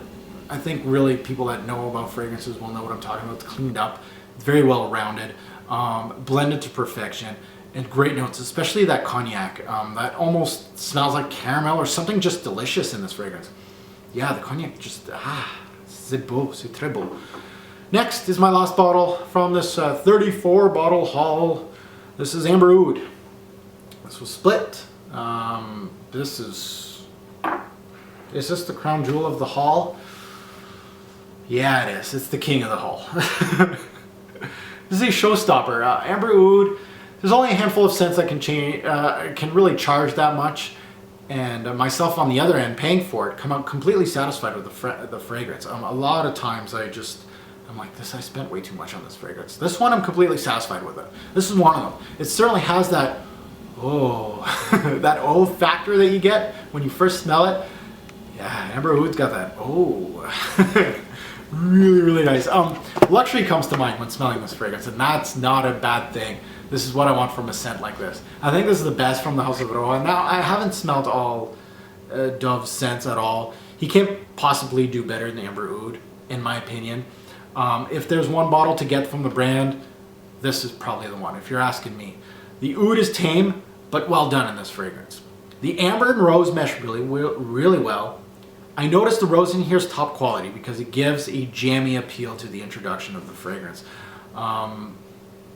I think really people that know about fragrances will know what I'm talking about. It's cleaned up, it's very well rounded, blended to perfection, and great notes, especially that cognac. That almost smells like caramel or something just delicious in this fragrance. Yeah, the cognac just, c'est beau, c'est très beau. Next is my last bottle from this 34 bottle haul. This is Amber Oud. This was split. Is this the crown jewel of the haul? Yeah, it is. It's the king of the haul. This is a showstopper. Amber Oud, there's only a handful of scents that can change, can really charge that much. And myself on the other end, paying for it, come out completely satisfied with the fragrance. A lot of times I'm like, I spent way too much on this fragrance. This one, I'm completely satisfied with it. This is one of them. It certainly has that, that oh factor that you get when you first smell it. Yeah, Amber Oud's got that, really, really nice. Luxury comes to mind when smelling this fragrance, and that's not a bad thing. This is what I want from a scent like this. I think this is the best from the House of Aurea. Now, I haven't smelled all Dove's scents at all. He can't possibly do better than Amber Oud, in my opinion. If there's one bottle to get from the brand, this is probably the one, if you're asking me. The Oud is tame, but well done in this fragrance. The amber and rose mesh really well. I noticed the rose in here is top quality because it gives a jammy appeal to the introduction of the fragrance.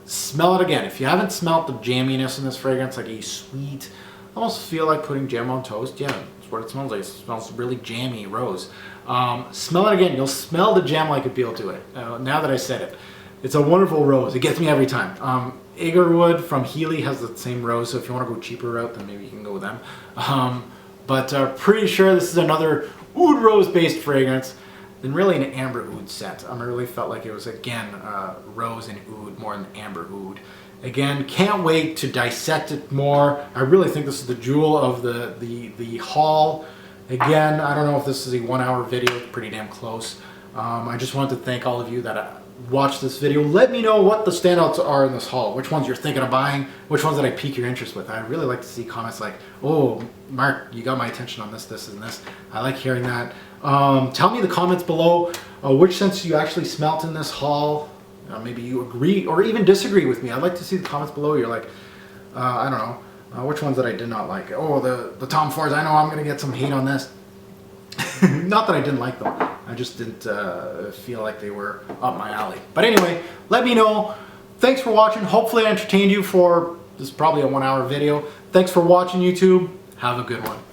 Smell it again. If you haven't smelled the jamminess in this fragrance, like a sweet, almost feel like putting jam on toast. Yeah, that's what it smells like. It smells really jammy rose. Smell it again. You'll smell the jam-like appeal to it. Now that I said it, it's a wonderful rose. It gets me every time. Agarwood from Healy has the same rose, so if you want to go cheaper route, then maybe you can go with them. But pretty sure this is another Oud rose-based fragrance. Than really an amber oud scent. I really felt like it was, again, rose and oud more than amber oud. Again, can't wait to dissect it more. I really think this is the jewel of the haul. Again, I don't know if this is a 1 hour video, pretty damn close. I just wanted to thank all of you that watched this video. Let me know what the standouts are in this haul. Which ones you're thinking of buying, which ones that I pique your interest with. I really like to see comments like, oh, Mark, you got my attention on this, this, and this. I like hearing that. Tell me in the comments below which scents you actually smelt in this haul. Maybe you agree or even disagree with me. I'd like to see the comments below. You're like, I don't know, which ones that I did not like. Oh, the Tom Fords. I know I'm going to get some hate on this. Not that I didn't like them. I just didn't feel like they were up my alley. But anyway, let me know. Thanks for watching. Hopefully I entertained you for, this is probably a 1 hour video. Thanks for watching, YouTube. Have a good one.